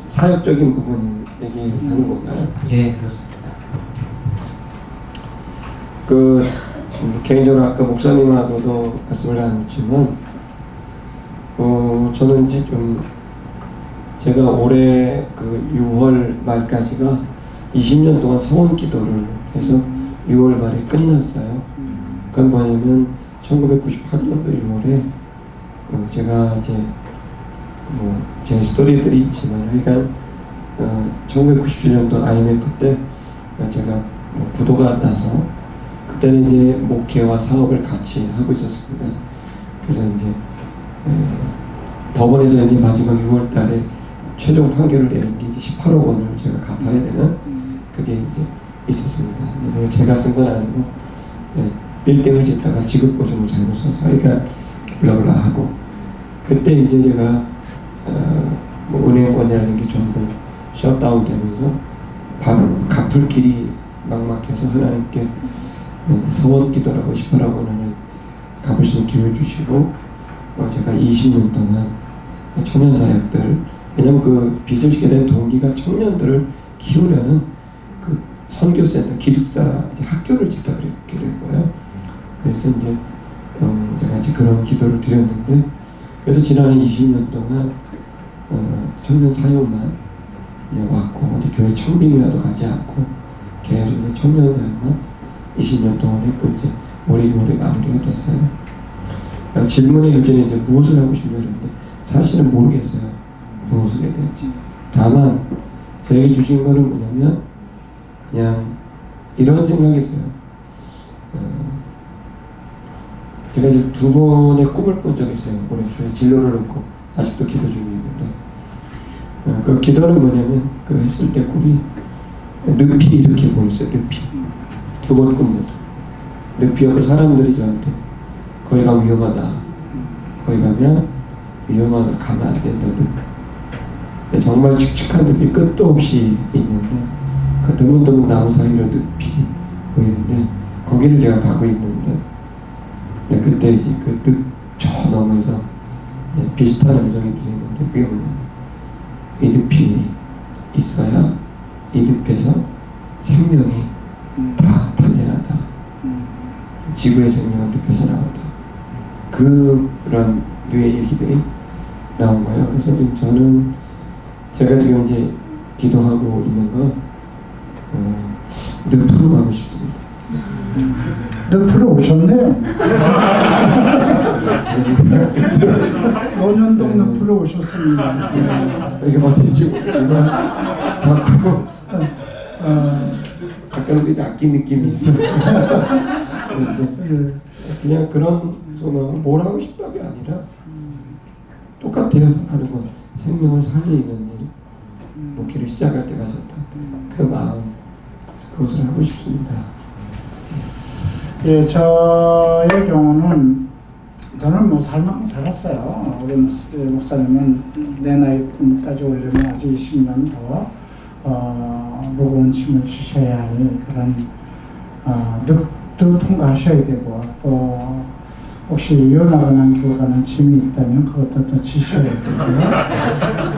사역적인 부분 얘기하는 건가요? 예, 그렇습니다. 개인적으로 아까 목사님하고도 말씀을 나눴지만, 저는 이제 좀 제가 올해 6월 말까지가 20년 동안 서원 기도를 해서 6월 말에 끝났어요. 그건 뭐냐면 1998년도 6월에 제가 이제 제 스토리들이 있지만 하여간 1997년도 IMF 때 제가 부도가 나서 그때는 이제 목회와 사업을 같이 하고 있었습니다. 그래서 이제 법원에서 이제 마지막 6월 달에 최종 판결을 내린 게 이제 18억 원을 제가 갚아야 되는 그게 이제 있었습니다. 물론 제가 쓴 건 아니고 빌딩을 짓다가 지급보증을 잘못 써서 그러니까 블라블라 하고 그때 이제 제가 은행권이라는 게 전부 셧다운 되면서 갚을 길이 막막해서 하나님께 서원 기도라고 18억 원을 갚을 수 있는 길을 주시고 제가 20년 동안 청년 사역들 왜냐면 그 빚을 지게 된 동기가 청년들을 키우려는 그 선교센터 기숙사 이제 학교를 짓다 그렇게 된 거예요. 그래서 이제 제가 이제 그런 기도를 드렸는데 그래서 지난 20년 동안 청년 사역만 이제 왔고 어디 교회 청빙회도 가지 않고 계속 청년 사역만 20년 동안 했고 이제 올해 6월에 마무리가 됐어요. 질문의 요지는 이제 무엇을 하고 싶냐 그랬는데 사실은 모르겠어요. 무엇을 해야 될지. 다만 저에게 주신 거는 뭐냐면 그냥 이런 생각이었어요. 제가 이제 2번의 꿈을 꾼 적이 있어요. 올해 초에 진로를 놓고 아직도 기도 중에 있는데 그 기도는 뭐냐면 그 했을 때 꿈이 늪이 이렇게 보였어요. 늪이 2번 꿈도 늪이었고 사람들이 저한테 거기 가면 위험하다. 거기 가면 위험해서 가면 안 된다. 늪. 정말 칙칙한 늪이 끝도 없이 있는데 그 드문드문 나무 사이로 늪이 보이는데 거기를 제가 가고 있는데 그때 이제 그 늪 저 너머에서 비슷한 음성이 들리는데 그게 뭐냐면 이 늪이 있어야 이 늪에서 생명이 다 탄생한다. 지구의 생명은 늪에서 나온다. 그런 류의 얘기들이 나온 거예요. 그래서 지금 저는 제가 지금 이제 기도하고 있는 건 늪으로 가고 싶습니다. 늪으로 오셨네요. 논현동 늪으로 오셨습니다. 이게 어딘지 모르지만 자꾸 약간 우리 낚인 느낌이 있어요. 이제 그냥 그런 소망을 뭘 하고 싶다가 아니라 똑같아요. 하는 건 생명을 살리는 일, 목회를 시작할 때 가졌다 그 마음, 그것을 하고 싶습니다. 예, 저의 경우는 저는 뭐 살만큼 살았어요. 우리 목사님은 내 나이까지 오려면 아직 20년 더 무거운 짐을 지셔야 할 그런 늪도 통과하셔야 되고, 또 혹시 이어나가는 길 가는 짐이 있다면 그것도 또 지셔야 되고요.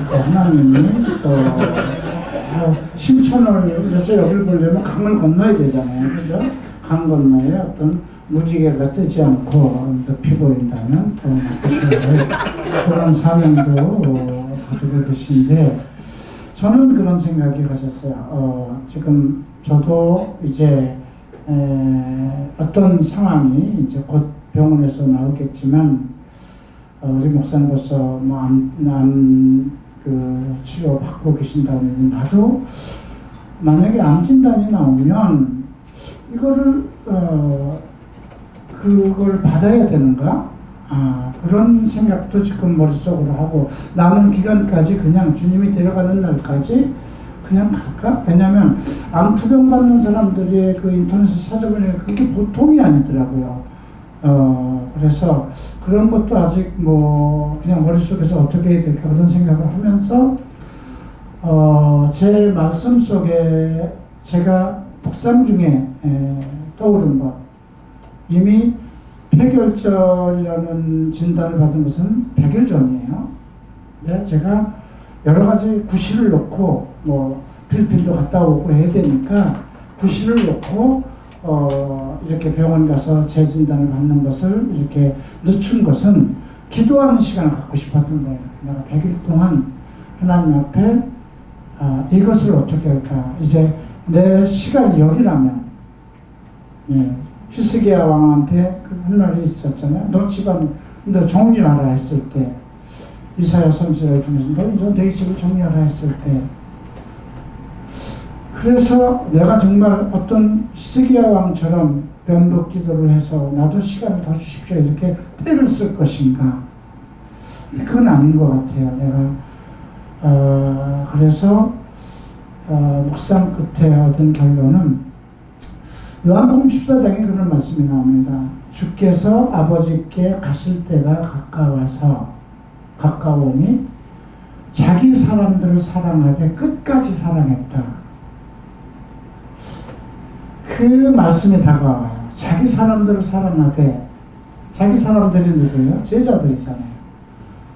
또 하나님이 또 신천을 그래서 여기를 보려면 강을 건너야 되잖아요, 그죠? 강 건너에 어떤 무지개가 뜨지 않고 높이 보인다면 더 맡으셔야 그런 사명도 가지고 계신데, 저는 그런 생각이 가졌어요. 지금 저도 이제 어떤 상황이 이제 곧 병원에서 나오겠지만, 우리 목사님 벌써 뭐 그 치료 받고 계신다고 했는데, 나도 만약에 암 진단이 나오면 이거를 그걸 받아야 되는가? 그런 생각도 지금 머릿속으로 하고, 남은 기간까지 그냥 주님이 데려가는 날까지 그냥 갈까? 왜냐면 암투병 받는 사람들이 그 인터넷에 찾아보니까 그게 보통이 아니더라고요. 그래서 그런 것도 아직 뭐 그냥 머릿속에서 어떻게 해야 될까 그런 생각을 하면서 제 말씀 속에 제가 묵상 중에 떠오른 것, 이미 폐결절이라는 진단을 받은 것은 100일 전이에요. 근데 제가 여러 가지 구실을 놓고, 뭐 필리핀도 갔다 오고 해야 되니까 구실을 놓고 이렇게 병원 가서 재진단을 받는 것을 이렇게 늦춘 것은 기도하는 시간을 갖고 싶었던 거예요. 내가 100일 동안 하나님 앞에 이것을 어떻게 할까? 이제 내 시간이 여기라면, 히스기야 왕한테 한 말이 있었잖아요. 너 집안 너 정리하라 했을 때, 이사야 선지자를 통해서 너 내 집을 정리하라 했을 때, 그래서 내가 정말 어떤 히스기야 왕처럼 면복 기도를 해서 나도 시간을 더 주십시오 이렇게 때를 쓸 것인가? 그건 아닌 것 같아요. 내가 그래서 묵상 끝에 얻은 결론은 요한복음 14장에 그런 말씀이 나옵니다. 주께서 아버지께 가실 때가 가까우니 자기 사람들을 사랑하되 끝까지 사랑했다. 그 말씀이 다가와요. 자기 사람들을 사랑하되, 자기 사람들이 누구예요? 제자들이잖아요.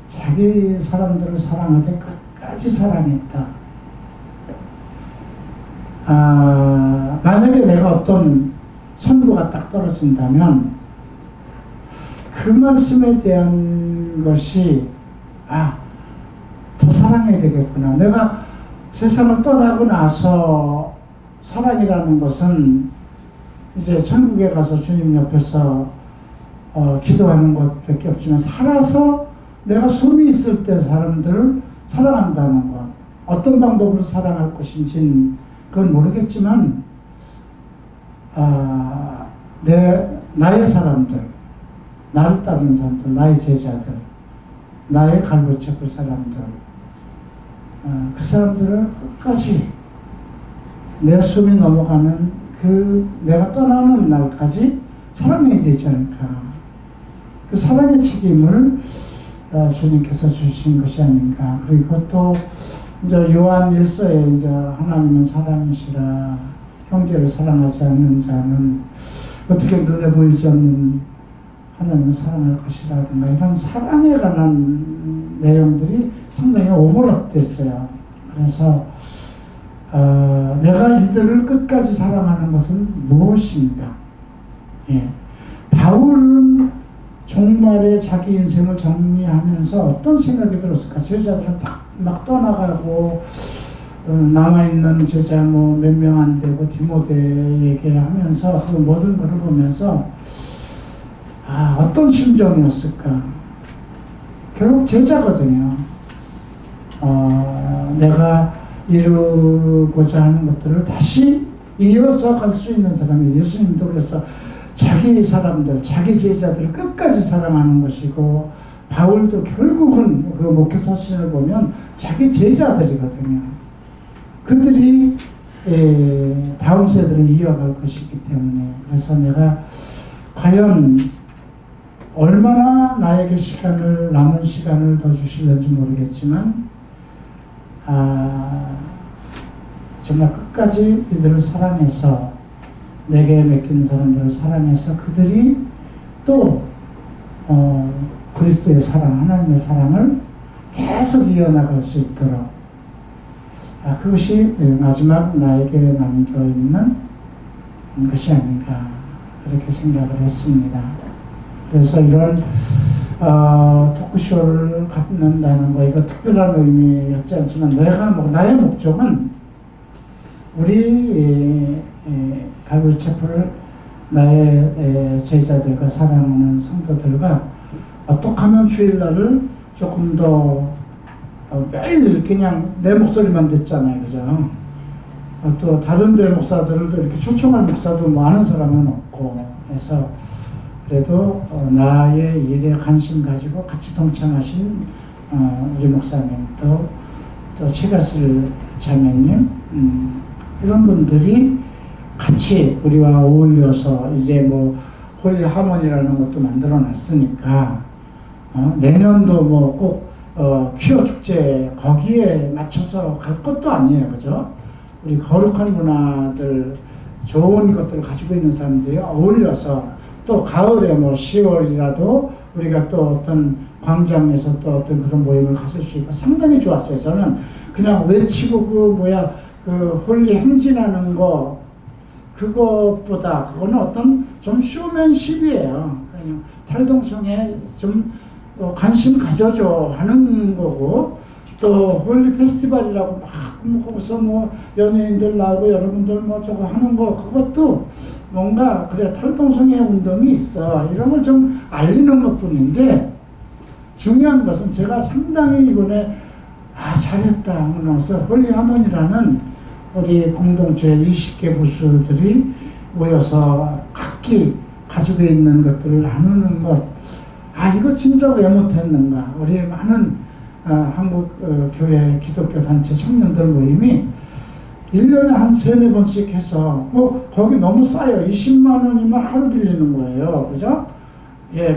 자기 사람들을 사랑하되 끝까지 사랑했다. 만약에 내가 어떤 선고가 딱 떨어진다면 그 말씀에 대한 것이 더 사랑해야 되겠구나. 내가 세상을 떠나고 나서 사랑이라는 것은 이제 천국에 가서 주님 옆에서 기도하는 것밖에 없지만, 살아서 내가 숨이 있을 때 사람들을 사랑한다는 것, 어떤 방법으로 사랑할 것인지는 그건 모르겠지만 나의 사람들, 나를 따르는 사람들, 나의 제자들, 나의 갈고쳐볼 사람들, 그 사람들을 끝까지 내 숨이 넘어가는 그 내가 떠나는 날까지 사랑해야 되지 않을까. 그 사랑의 책임을 주님께서 주신 것이 아닌가. 그리고 또 이제 요한 1서에 이제 하나님은 사랑이시라, 형제를 사랑하지 않는 자는 어떻게 눈에 보이지 않는 하나님을 사랑할 것이라든가, 이런 사랑에 관한 내용들이 상당히 오버랩됐어요. 그래서 내가 이들을 끝까지 사랑하는 것은 무엇인가? 바울은 종말에 자기 인생을 정리하면서 어떤 생각이 들었을까? 제자들은 막 떠나가고 남아있는 제자 뭐 몇 명 안 되고 디모데에게 하면서 그 모든 것을 보면서 어떤 심정이었을까. 결국 제자거든요. 내가 이루고자 하는 것들을 다시 이어서 갈 수 있는 사람이 예수님도 그래서 자기 사람들, 자기 제자들을 끝까지 사랑하는 것이고, 바울도 결국은 그 목회 서신을 보면 자기 제자들이거든요. 그들이 다음 세대를 이어갈 것이기 때문에, 그래서 내가 과연 얼마나 나에게 남은 시간을 더 주실는지 모르겠지만, 정말 끝까지 이들을 사랑해서, 내게 맡긴 사람들을 사랑해서 그들이 또 그리스도의 사랑, 하나님의 사랑을 계속 이어나갈 수 있도록, 그것이 마지막 나에게 남겨있는 것이 아닌가, 그렇게 생각을 했습니다. 그래서 이런 토크쇼를 갖는다는 거, 이거 특별한 의미였지 않지만, 나의 목적은 우리 갈보리 채플을 나의 제자들과 사랑하는 성도들과 어떻게 하면 주일날을 조금 더 매일 그냥 내 목소리만 듣잖아요, 그죠? 또 다른 데 목사들도 이렇게 초청할 목사도 뭐 아는 사람은 없고, 그래서 그래도 나의 일에 관심 가지고 같이 동참하신 우리 목사님, 또 최가슬 자매님, 이런 분들이 같이 우리와 어울려서 이제 뭐 홀리 하모니라는 것도 만들어 놨으니까, 내년도 뭐 꼭 퀴어 축제 거기에 맞춰서 갈 것도 아니에요, 그죠? 우리 거룩한 문화들, 좋은 것들을 가지고 있는 사람들이 어울려서 또 가을에 뭐 10월이라도 우리가 또 어떤 광장에서 또 어떤 그런 모임을 가질 수 있고 상당히 좋았어요. 저는 그냥 외치고 그 홀리 행진하는 거, 그것보다 그거는 어떤 좀 쇼맨십이에요. 그냥 탈동성에 좀 관심 가져줘 하는 거고, 또 홀리 페스티벌이라고 막 거기서 뭐 연예인들 나오고 여러분들 뭐 저거 하는 거, 그것도 뭔가 그래 탈동성의 운동이 있어, 이런 걸 좀 알리는 것뿐인데, 중요한 것은 제가 상당히 이번에 잘했다 그러면서 홀리 하모니라는 우리 공동체 20개 부수들이 모여서 각기 가지고 있는 것들을 나누는 것, 이거 진짜 왜 못했는가. 우리 많은 한국 교회 기독교 단체 청년들 모임이 1년에 한 3-4번씩 해서, 거기 너무 싸요. 20만 원이면 하루 빌리는 거예요, 그죠? 예,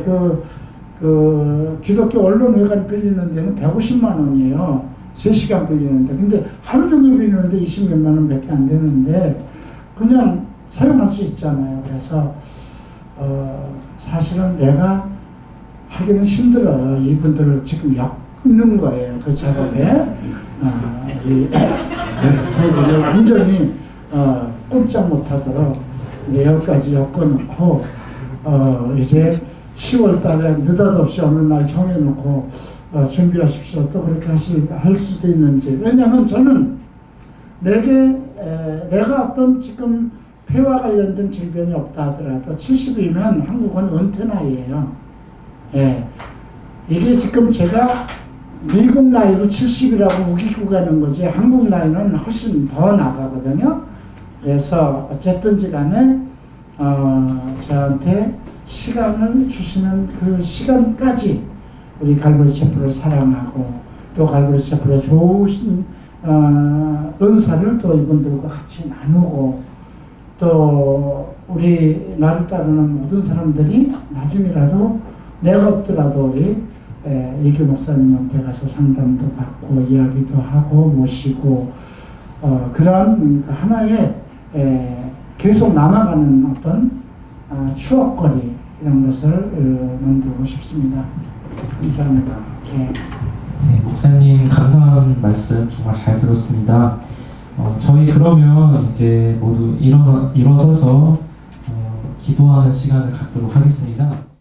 그 기독교 언론회관 빌리는 데는 150만 원이에요. 3시간 빌리는데. 근데 하루 종일 빌리는데 20몇만 원밖에 안 되는데 그냥 사용할 수 있잖아요. 그래서 사실은 내가 하기는 힘들어요. 이분들을 지금 엮는 거예요, 그 작업에. 저희를 완전히 꼼짝 못하도록 이제 여기까지 엮어놓고, 이제 10월 달에 느닷없이 어느 날 정해놓고 준비하십시오. 또 그렇게 할 수도 있는지. 왜냐하면 저는 내가 어떤 지금 폐와 관련된 질병이 없다 하더라도 70이면 한국은 은퇴 나이예요. 예. 이게 지금 제가 미국 나이로 70이라고 우기고 가는 거지, 한국 나이는 훨씬 더 나가거든요. 그래서 어쨌든지 간에 저한테 시간을 주시는 그 시간까지 우리 갈보리 채플을 사랑하고, 또 갈보리 채플의 좋으신 은사를 또 이분들과 같이 나누고, 또 우리 나를 따르는 모든 사람들이 나중에라도 내가 없더라도 우리 이규 목사님한테 가서 상담도 받고 이야기도 하고 모시고, 그런 하나의 계속 남아가는 어떤 추억거리, 이런 것을 만들고 싶습니다. 감사합니다. 네, 목사님 감사한 말씀 정말 잘 들었습니다. 저희 그러면 이제 모두 일어서서 기도하는 시간을 갖도록 하겠습니다.